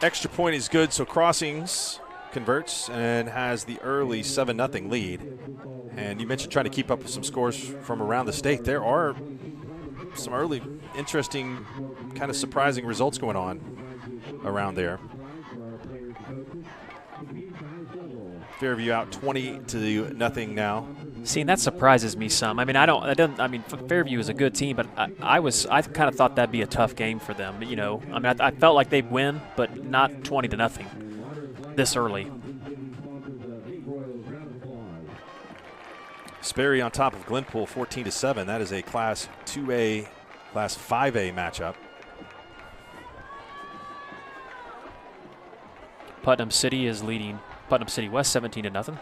Extra point is good, so Crossings converts and has the early 7-0 lead. And you mentioned trying to keep up with some scores from around the state. There are some early interesting, kind of surprising results going on around there. Fairview out 20-0 now. See, and that surprises me some. I mean, Fairview is a good team, but I kind of thought that'd be a tough game for them. I felt like they'd win, but not 20-0 this early. Sperry on top of Glenpool, 14-7. That is a Class 2A, Class 5A matchup. Putnam City is leading Putnam City West 17-0.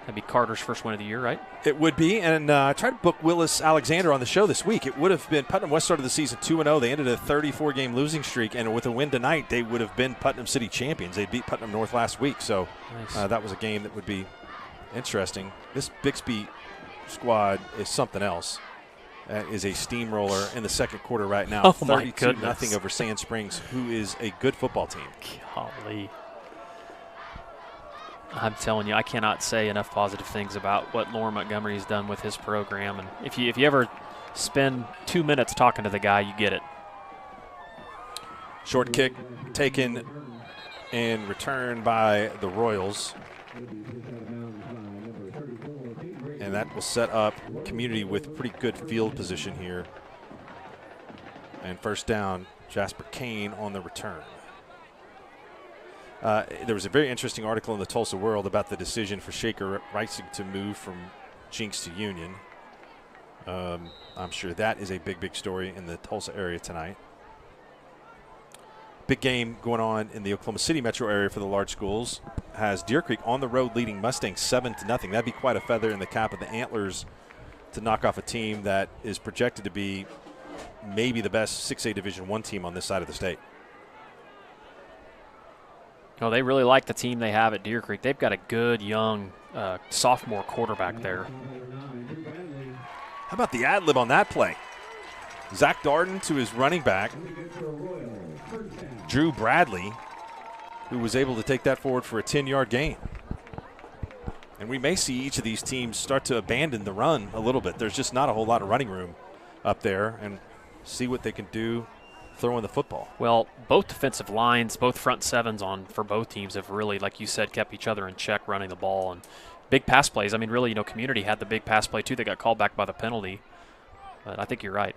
That'd be Carter's first win of the year, right? It would be, and I tried to book Willis Alexander on the show this week. It would have been Putnam West started the season 2-0. They ended a 34-game losing streak, and with a win tonight, they would have been Putnam City champions. They beat Putnam North last week, so nice. That was a game that would be interesting. This Bixby squad is something else. That is a steamroller in the second quarter right now. Oh, my 32-0 over Sand Springs, who is a good football team. Golly. I'm telling you, I cannot say enough positive things about what Lauren Montgomery has done with his program. And if you ever spend 2 minutes talking to the guy, you get it. Short kick taken and returned by the Royals. And that will set up Community with pretty good field position here. And first down, Jasper Kane on the return. There was a very interesting article in the Tulsa World about the decision for Shaker Reisig to move from Jinx to Union. I'm sure that is a big story in the Tulsa area tonight. Big game going on in the Oklahoma City metro area for the large schools. Has Deer Creek on the road leading Mustangs 7-0. That'd be quite a feather in the cap of the Antlers to knock off a team that is projected to be maybe the best 6A Division I team on this side of the state. Oh, they really like the team they have at Deer Creek. They've got a good young sophomore quarterback there. How about the ad lib on that play? Zach Darden to his running back, Drew Bradley, who was able to take that forward for a 10-yard gain. And we may see each of these teams start to abandon the run a little bit. There's just not a whole lot of running room up there, and see what they can do throwing the football. Well, both defensive lines, both front sevens for both teams have really, like you said, kept each other in check running the ball. And big pass plays. I mean, really, Community had the big pass play, too. They got called back by the penalty. But I think you're right.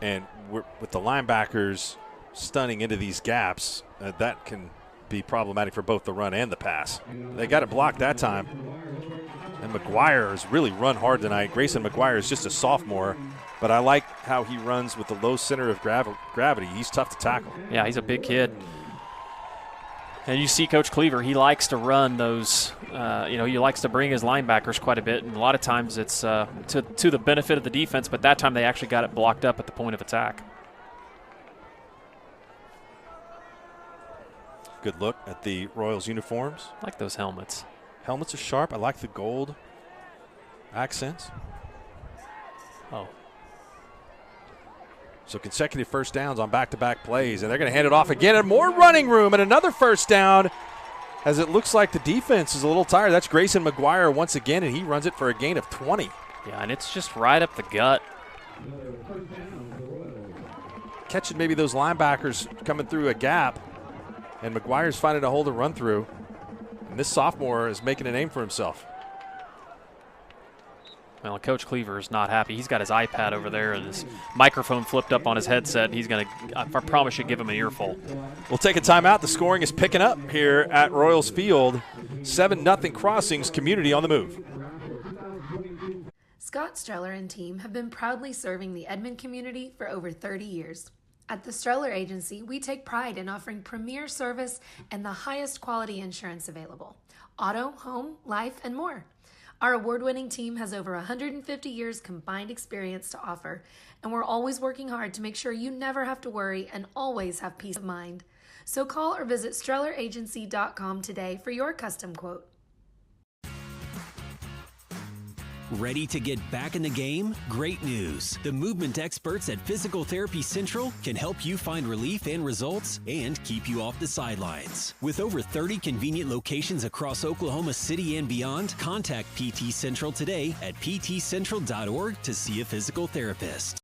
And with the linebackers stunning into these gaps, that can be problematic for both the run and the pass. They got it blocked that time. And McGuire has really run hard tonight. Grayson McGuire is just a sophomore, but I like how he runs with the low center of gravity. He's tough to tackle. Yeah, he's a big kid. And you see Coach Cleaver, he likes to run those, he likes to bring his linebackers quite a bit. And a lot of times it's to the benefit of the defense, but that time they actually got it blocked up at the point of attack. Good look at the Royals uniforms. I like those helmets. Helmets are sharp. I like the gold accents. Oh. So consecutive first downs on back-to-back plays, and they're going to hand it off again, and more running room, and another first down, as it looks like the defense is a little tired. That's Grayson McGuire once again, and he runs it for a gain of 20. Yeah, and it's just right up the gut. Catching maybe those linebackers coming through a gap, and McGuire's finding a hole to run through. And this sophomore is making a name for himself. Well, Coach Cleaver is not happy. He's got his iPad over there and his microphone flipped up on his headset. He's going to, I promise you, give him an earful. We'll take a timeout. The scoring is picking up here at Royals Field. 7-0 Crossings, Community on the move. Scott Streller and team have been proudly serving the Edmond community for over 30 years. At the Streller Agency, we take pride in offering premier service and the highest quality insurance available. Auto, home, life, and more. Our award-winning team has over 150 years combined experience to offer, and we're always working hard to make sure you never have to worry and always have peace of mind. So call or visit StrellerAgency.com today for your custom quote. Ready to get back in the game? Great news! The movement experts at Physical Therapy Central can help you find relief and results and keep you off the sidelines. With over 30 convenient locations across Oklahoma City and beyond, contact PT Central today at ptcentral.org to see a physical therapist.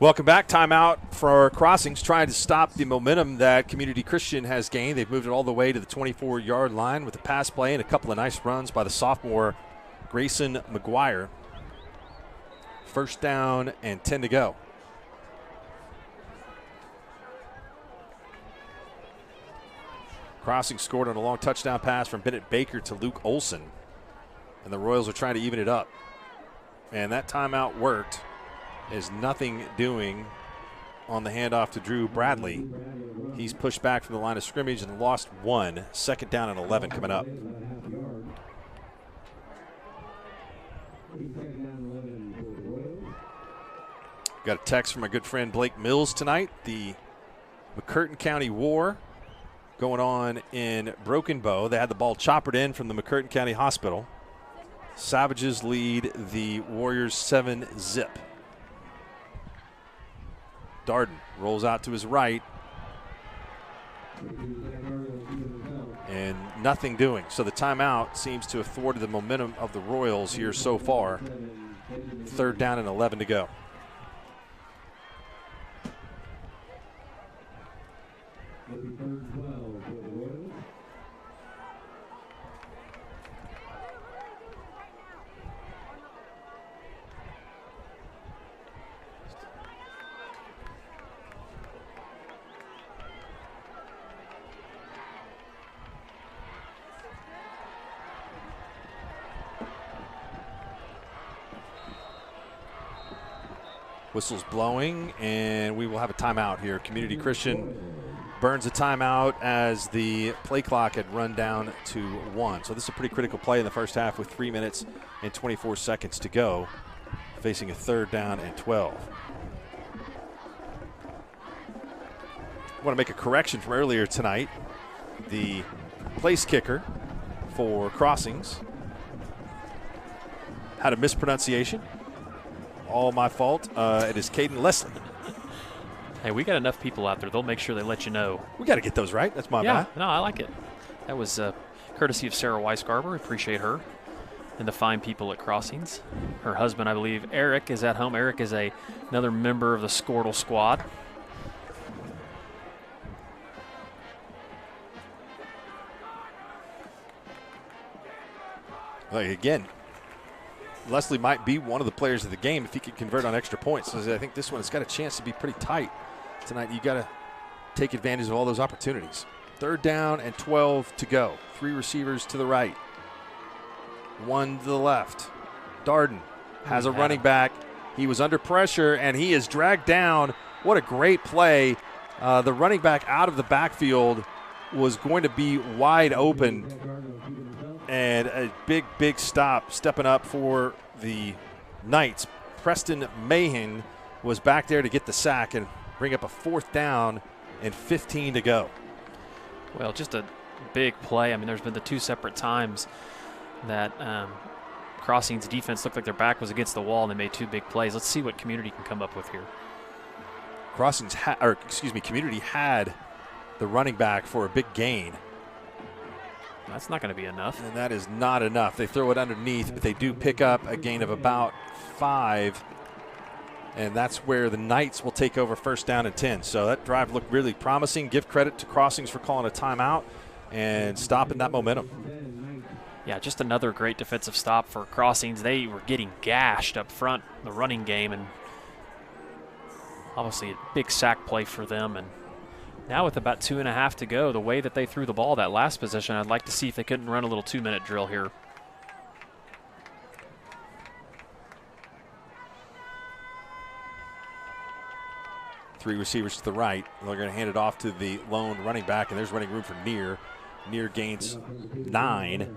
Welcome back. Timeout for Crossings, trying to stop the momentum that Community Christian has gained. They've moved it all the way to the 24-yard line with a pass play and a couple of nice runs by the sophomore Grayson McGuire. First down and 10 to go. Crossing scored on a long touchdown pass from Bennett Baker to Luke Olson. And the Royals are trying to even it up. And that timeout worked. Is nothing doing on the handoff to Drew Bradley. He's pushed back from the line of scrimmage and lost one. Second down and 11 coming up. Got a text from my good friend Blake Mills tonight. The McCurtain County War going on in Broken Bow. They had the ball choppered in from the McCurtain County Hospital. Savages lead the Warriors 7-0. Darden rolls out to his right. And nothing doing. So the timeout seems to have thwarted the momentum of the Royals here so far. Third down and 11 to go. Whistle's blowing, and we will have a timeout here. Community Christian burns a timeout as the play clock had run down to 1. So this is a pretty critical play in the first half with 3 minutes and 24 seconds to go, facing a third down and 12. I want to make a correction from earlier tonight. The place kicker for Crossings had a mispronunciation. All my fault. It is Caden Leslie. Hey, we got enough people out there. They'll make sure they let you know. We got to get those right. That's my bad. No, I like it. That was courtesy of Sarah Weisgarber. Appreciate her. and the fine people at Crossings. Her husband, I believe, Eric, is at home. Eric is another member of the Squirtle squad. Like, again, Leslie might be one of the players of the game if he could convert on extra points. So I think this one has got a chance to be pretty tight tonight. You got to take advantage of all those opportunities. 3rd down and 12 to go. 3 receivers to the right, 1 to the left. Darden has a running back. He was under pressure, and he is dragged down. What a great play. The running back out of the backfield was going to be wide open. And a big stop, stepping up for the Knights. Preston Mahan was back there to get the sack and bring up a 4th down and 15 to go. Well, just a big play. I mean, there's been the 2 separate times that Crossings defense looked like their back was against the wall, and they made 2 big plays. Let's see what Community can come up with here. Community had the running back for a big gain. That's not going to be enough. And that is not enough. They throw it underneath, but they do pick up a gain of about 5. And that's where the Knights will take over 1st down and 10. So that drive looked really promising. Give credit to Crossings for calling a timeout and stopping that momentum. Yeah, just another great defensive stop for Crossings. They were getting gashed up front, the running game, and obviously a big sack play for them. And now with about 2.5 to go, the way that they threw the ball that last possession, I'd like to see if they couldn't run a little 2-minute drill here. Three receivers to the right. They're going to hand it off to the lone running back, and there's running room for Neer. Neer gains 9,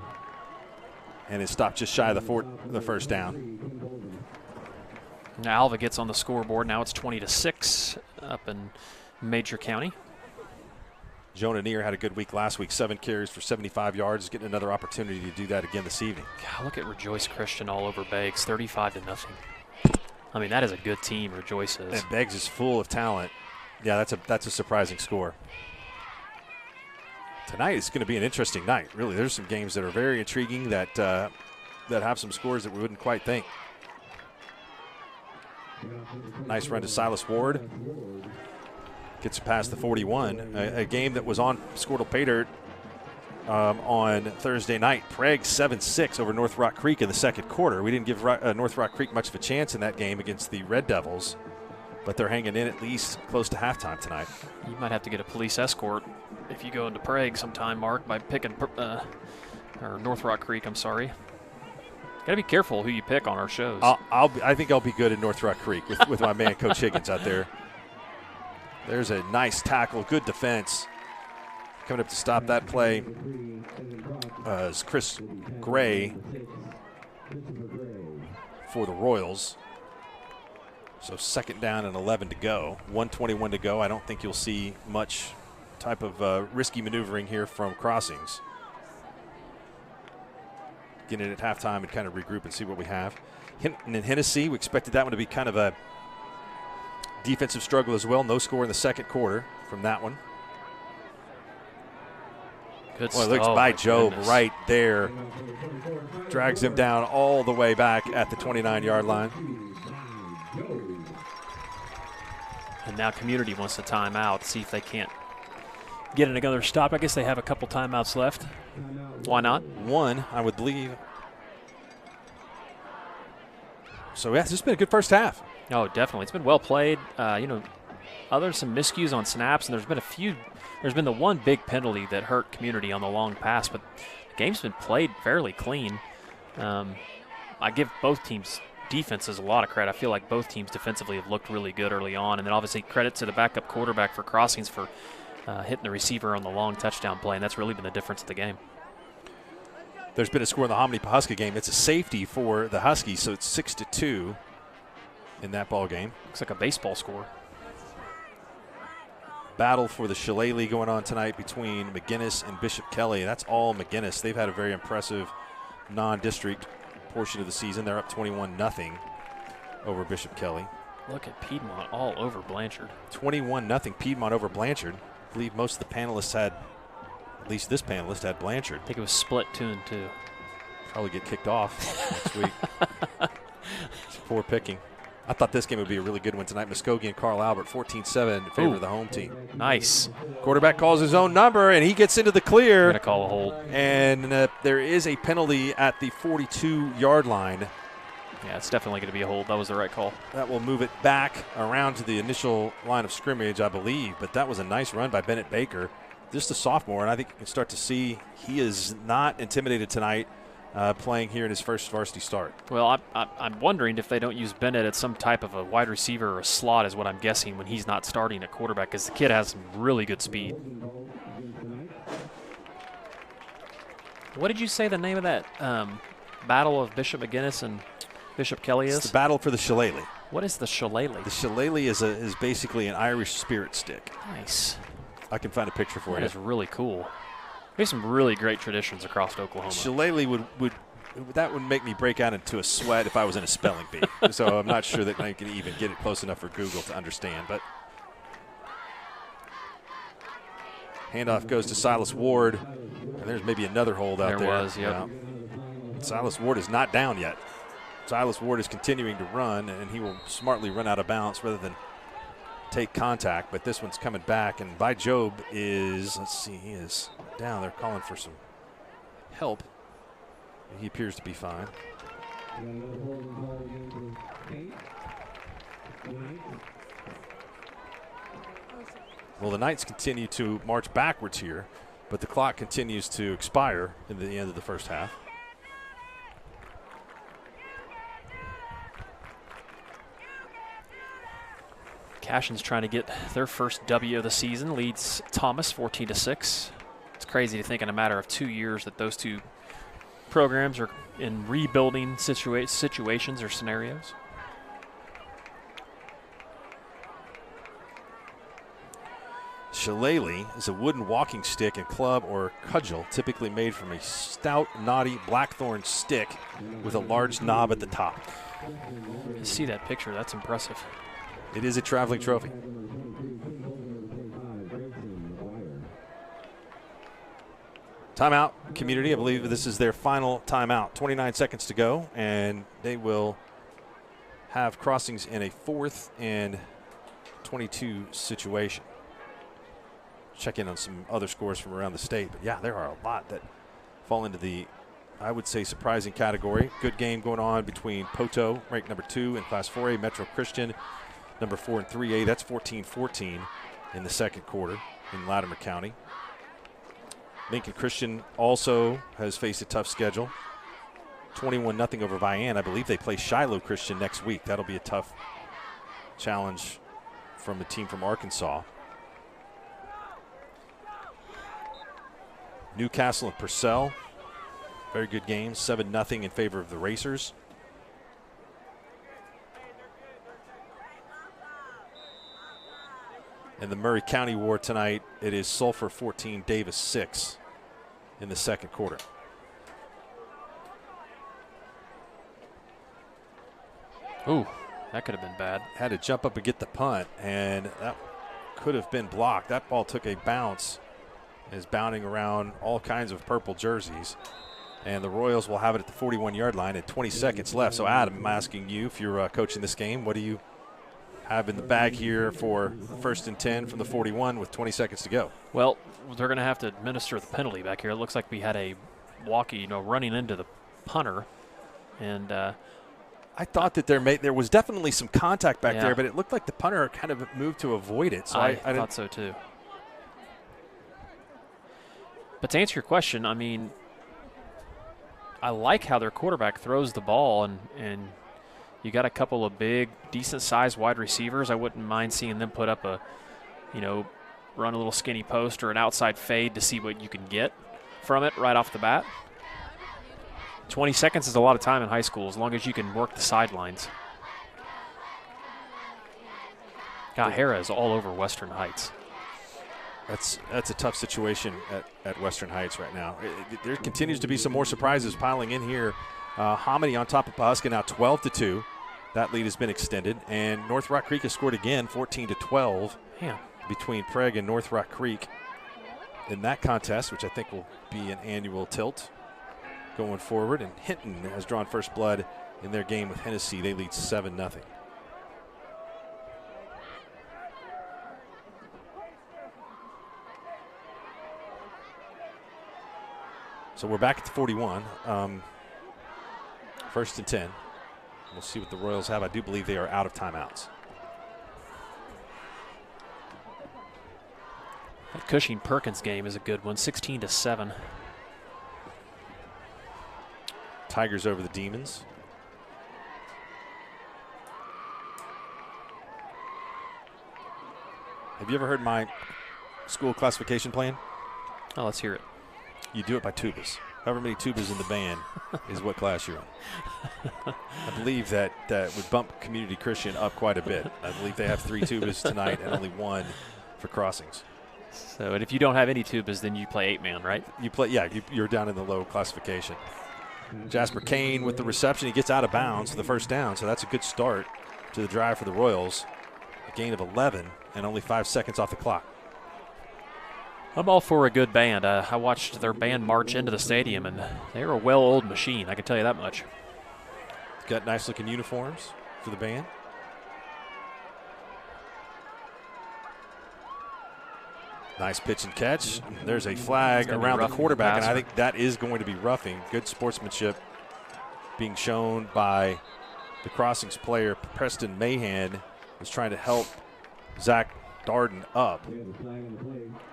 and is stopped just shy of the 1st down. Now Alva gets on the scoreboard. Now it's 20-6 up in Major County. Jonah Neer had a good week last week, 7 carries for 75 yards. Getting another opportunity to do that again this evening. God, look at Rejoice Christian all over Beggs, 35-0. I mean, that is a good team, Rejoice is. And Beggs is full of talent. Yeah, that's a surprising score. Tonight is going to be an interesting night. Really, there's some games that are very intriguing that have some scores that we wouldn't quite think. Nice run to Silas Ward. Gets past the 41. A game that was on Squirtle Pay Dirt on Thursday night. Prague 7-6 over North Rock Creek in the 2nd quarter. We didn't give North Rock Creek much of a chance in that game against the Red Devils, but they're hanging in at least close to halftime tonight. You might have to get a police escort if you go into Prague sometime, Mark, by picking or North Rock Creek, I'm sorry. Got to be careful who you pick on our shows. I think I'll be good in North Rock Creek with my man Coach Higgins out there. There's a nice tackle, good defense. Coming up to stop that play is Chris Gray for the Royals. So 2nd down and 11 to go. 1:21 to go. I don't think you'll see much type of risky maneuvering here from Crossings. Get in at halftime and kind of regroup and see what we have. Hinton and Hennessy, we expected that one to be kind of a defensive struggle as well. No score in the 2nd quarter from that one. Good Well, it looks by Job right there. Drags him down all the way back at the 29-yard line. And now Community wants a timeout, see if they can't get another stop. I guess they have a couple timeouts left. Why not? 1, I would believe. So, yeah, this has been a good first half. Oh, definitely. It's been well played. Other than some miscues on snaps, and there's been the one big penalty that hurt Community on the long pass, but the game's been played fairly clean. I give both teams' defenses a lot of credit. I feel like both teams defensively have looked really good early on, and then obviously credit to the backup quarterback for Crossings for hitting the receiver on the long touchdown play, and that's really been the difference of the game. There's been a score in the Hominy-Pawhuska game. It's a safety for the Huskies, so it's 6-2 in that ball game. Looks like a baseball score. Battle for the Shillelagh going on tonight between McGinnis and Bishop Kelly. That's all McGinnis. They've had a very impressive non-district portion of the season. They're up 21-0 over Bishop Kelly. Look at Piedmont all over Blanchard. 21-0 Piedmont over Blanchard. I believe most of the panelists had, at least this panelist had Blanchard. I think it was split 2-2. Probably get kicked off next week. It's poor picking. I thought this game would be a really good one tonight. Muskogee and Carl Albert, 14-7 in favor of the home team. Nice. Quarterback calls his own number, and he gets into the clear. Going to call a hold. And there is a penalty at the 42-yard line. Yeah, it's definitely going to be a hold. That was the right call. That will move it back around to the initial line of scrimmage, I believe. But that was a nice run by Bennett Baker. Just a sophomore, and I think you can start to see he is not intimidated tonight. Playing here in his first varsity start. Well, I'm wondering if they don't use Bennett at some type of a wide receiver or a slot is what I'm guessing when he's not starting at quarterback, because the kid has some really good speed. What did you say the name of that battle of Bishop McGinnis and Bishop Kelly is? It's the battle for the shillelagh. What is the shillelagh? The shillelagh is basically an Irish spirit stick. Nice. I can find a picture for you. That is really cool. There's some really great traditions across Oklahoma. Shillelagh would make me break out into a sweat if I was in a spelling bee. So I'm not sure that I can even get it close enough for Google to understand. But handoff goes to Silas Ward. And there's maybe another hold out there. There was, yep. Silas Ward is not down yet. Silas Ward is continuing to run, and he will smartly run out of bounds rather than take contact. But this one's coming back, and by Job is, let's see, he is down. They're calling for some help. He appears to be fine. Well, the Knights continue to march backwards here, but the clock continues to expire in the end of the first half. Cashin's trying to get their first W of the season, leads Thomas 14-6. It's crazy to think in a matter of 2 years that those two programs are in rebuilding situations or scenarios. Shillelagh is a wooden walking stick and club or cudgel, typically made from a stout, knotty blackthorn stick with a large knob at the top. You see that picture, that's impressive. It is a traveling trophy. Timeout, Community. I believe this is their final timeout. 29 seconds to go, and they will have crossings in a 4th and 22 situation. Check in on some other scores from around the state. But, yeah, there are a lot that fall into the, I would say, surprising category. Good game going on between Poto, ranked number 2 in Class 4A, Metro Christian, number 4 in 3A. That's 14-14 in the second quarter in Latimer County. Lincoln Christian also has faced a tough schedule. 21-0 over Vian. I believe they play Shiloh Christian next week. That'll be a tough challenge from the team from Arkansas. Newcastle and Purcell. Very good game. 7-0 in favor of the Racers. In the Murray County War tonight, it is Sulphur 14, Davis 6 in the second quarter. Ooh, that could have been bad. Had to jump up and get the punt, and that could have been blocked. That ball took a bounce, is bounding around all kinds of purple jerseys. And the Royals will have it at the 41-yard line at 20 seconds left. So, Adam, I'm asking you, if you're coaching this game, what do you have in the bag here for 1st and 10 from the 41 with 20 seconds to go? Well, they're going to have to administer the penalty back here. It looks like we had a walkie, running into the punter. And I thought that there was definitely some contact back there, but it looked like the punter kind of moved to avoid it. So I thought so too. But to answer your question, I mean, I like how their quarterback throws the ball, and you got a couple of big, decent-sized wide receivers. I wouldn't mind seeing them put up a, run a little skinny post or an outside fade to see what you can get from it right off the bat. 20 seconds is a lot of time in high school, as long as you can work the sidelines. God, Hera is all over Western Heights. That's a tough situation at Western Heights right now. There continues to be some more surprises piling in here. Hominy on top of Pawhuska now 12-2. That lead has been extended. And North Rock Creek has scored again, 14-12 between Prague and North Rock Creek in that contest, which I think will be an annual tilt going forward, and Hinton has drawn first blood in their game with Hennessy. They lead 7-0. So we're back at the 41. First and 10. We'll see what the Royals have. I do believe they are out of timeouts. That Cushing-Perkins game is a good one, 16-7. Tigers over the Demons. Have you ever heard my school classification plan? Oh, let's hear it. You do it by tubas. However many tubas in the band is what class you're in. I believe that would bump Community Christian up quite a bit. I believe they have 3 tubas tonight and only 1 for crossings. So, and if you don't have any tubas, then you play 8-man, right? You play, yeah. You're down in the low classification. Jasper Kane with the reception. He gets out of bounds for the first down, so that's a good start to the drive for the Royals. A gain of 11 and only 5 seconds off the clock. I'm all for a good band. I watched their band march into the stadium, and they're a well-oiled machine, I can tell you that much. Got nice-looking uniforms for the band. Nice pitch and catch. There's a flag around the quarterback, and I think that is going to be roughing. Good sportsmanship being shown by the Crossings player. Preston Mahan was trying to help Zach Darden up.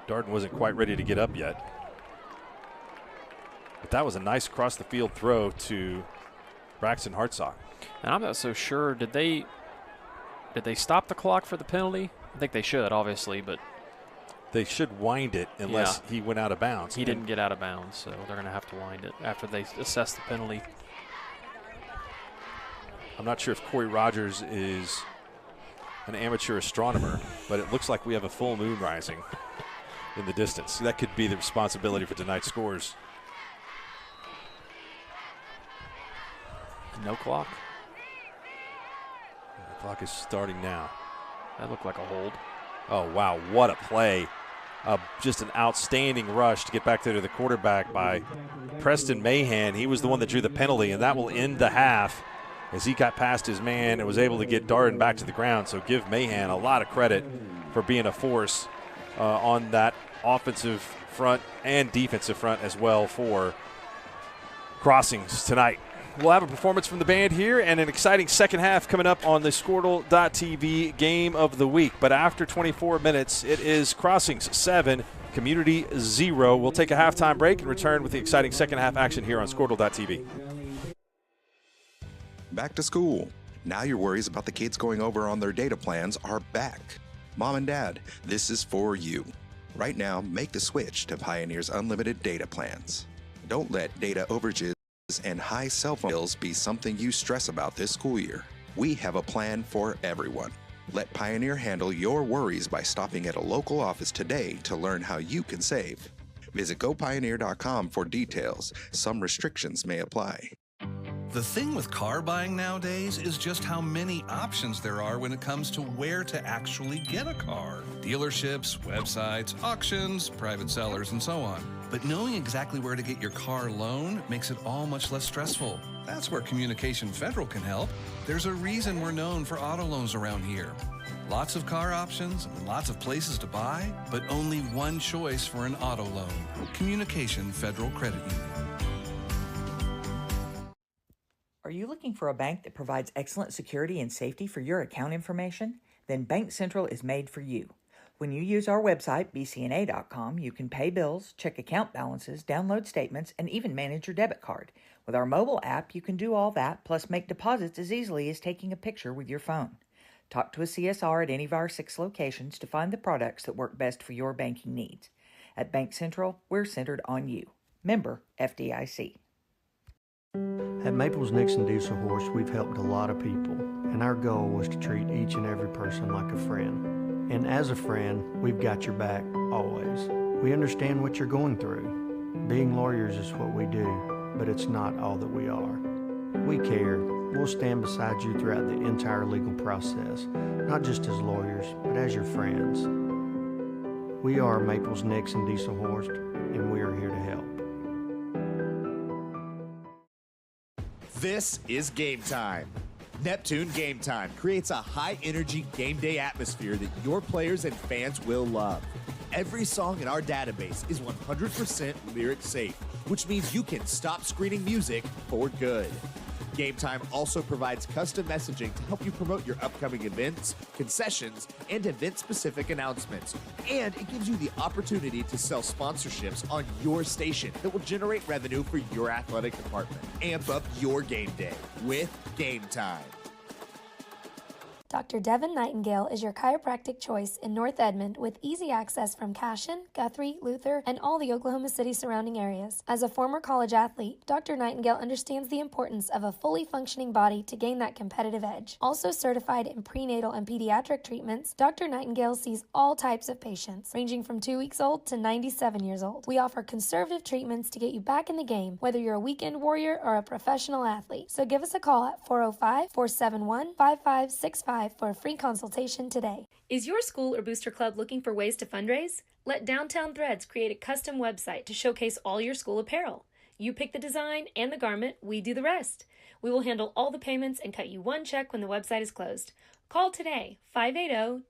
Darden wasn't quite ready to get up yet. But that was a nice across-the-field throw to Braxton Hartsock. And I'm not so sure. Did they stop the clock for the penalty? I think they should, obviously, but they should wind it unless he went out of bounds. He didn't get out of bounds, so they're going to have to wind it after they assess the penalty. I'm not sure if Corey Rogers is an amateur astronomer, but it looks like we have a full moon rising in the distance. That could be the responsibility for tonight's scores. No clock. The clock is starting now. That looked like a hold. Oh, wow, what a play. Just an outstanding rush to get back there to the quarterback by Preston Mahan. He was the one that drew the penalty, and that will end the half as he got past his man and was able to get Darden back to the ground. So give Mahan a lot of credit for being a force on that offensive front and defensive front as well for Crossings tonight. We'll have a performance from the band here and an exciting second half coming up on the Squirtle.tv game of the week. But after 24 minutes, it is Crossings 7, Community 0. We'll take a halftime break and return with the exciting second half action here on Squirtle.tv. Back to school. Now your worries about the kids going over on their data plans are back. Mom and Dad, this is for you. Right now, make the switch to Pioneer's unlimited data plans. Don't let data overages and high cell phone bills be something you stress about this school year. We have a plan for everyone. Let Pioneer handle your worries by stopping at a local office today to learn how you can save. Visit gopioneer.com for details. Some restrictions may apply. The thing with car buying nowadays is just how many options there are when it comes to where to actually get a car. Dealerships, websites, auctions, private sellers, and so on. But knowing exactly where to get your car loan makes it all much less stressful. That's where Communication Federal can help. There's a reason we're known for auto loans around here. Lots of car options and lots of places to buy, but only one choice for an auto loan. Communication Federal Credit Union. Are you looking for a bank that provides excellent security and safety for your account information? Then Bank Central is made for you. When you use our website, bcna.com, you can pay bills, check account balances, download statements, and even manage your debit card. With our mobile app, you can do all that, plus make deposits as easily as taking a picture with your phone. Talk to a CSR at any of our 6 locations to find the products that work best for your banking needs. At Bank Central, we're centered on you. Member FDIC. At Maples Nixon Diesel Horse, we've helped a lot of people, and our goal was to treat each and every person like a friend. And as a friend, we've got your back, always. We understand what you're going through. Being lawyers is what we do, but it's not all that we are. We care. We'll stand beside you throughout the entire legal process, not just as lawyers, but as your friends. We are Maples Nixon Diesel Horse, and we are here to help. This is Game Time. Neptune Game Time creates a high-energy game day atmosphere that your players and fans will love. Every song in our database is 100% lyric safe, which means you can stop screening music for good. Game Time also provides custom messaging to help you promote your upcoming events, concessions, and event-specific announcements. And it gives you the opportunity to sell sponsorships on your station that will generate revenue for your athletic department. Amp up your game day with Game Time. Dr. Devin Nightingale is your chiropractic choice in North Edmond with easy access from Cashion, Guthrie, Luther, and all the Oklahoma City surrounding areas. As a former college athlete, Dr. Nightingale understands the importance of a fully functioning body to gain that competitive edge. Also certified in prenatal and pediatric treatments, Dr. Nightingale sees all types of patients, ranging from 2 weeks old to 97 years old. We offer conservative treatments to get you back in the game, whether you're a weekend warrior or a professional athlete. So give us a call at 405-471-5565 for a free consultation today. Is your school or booster club looking for ways to fundraise? Let Downtown Threads create a custom website to showcase all your school apparel. You pick the design and the garment, we do the rest. We will handle all the payments and cut you one check when the website is closed. Call today, 580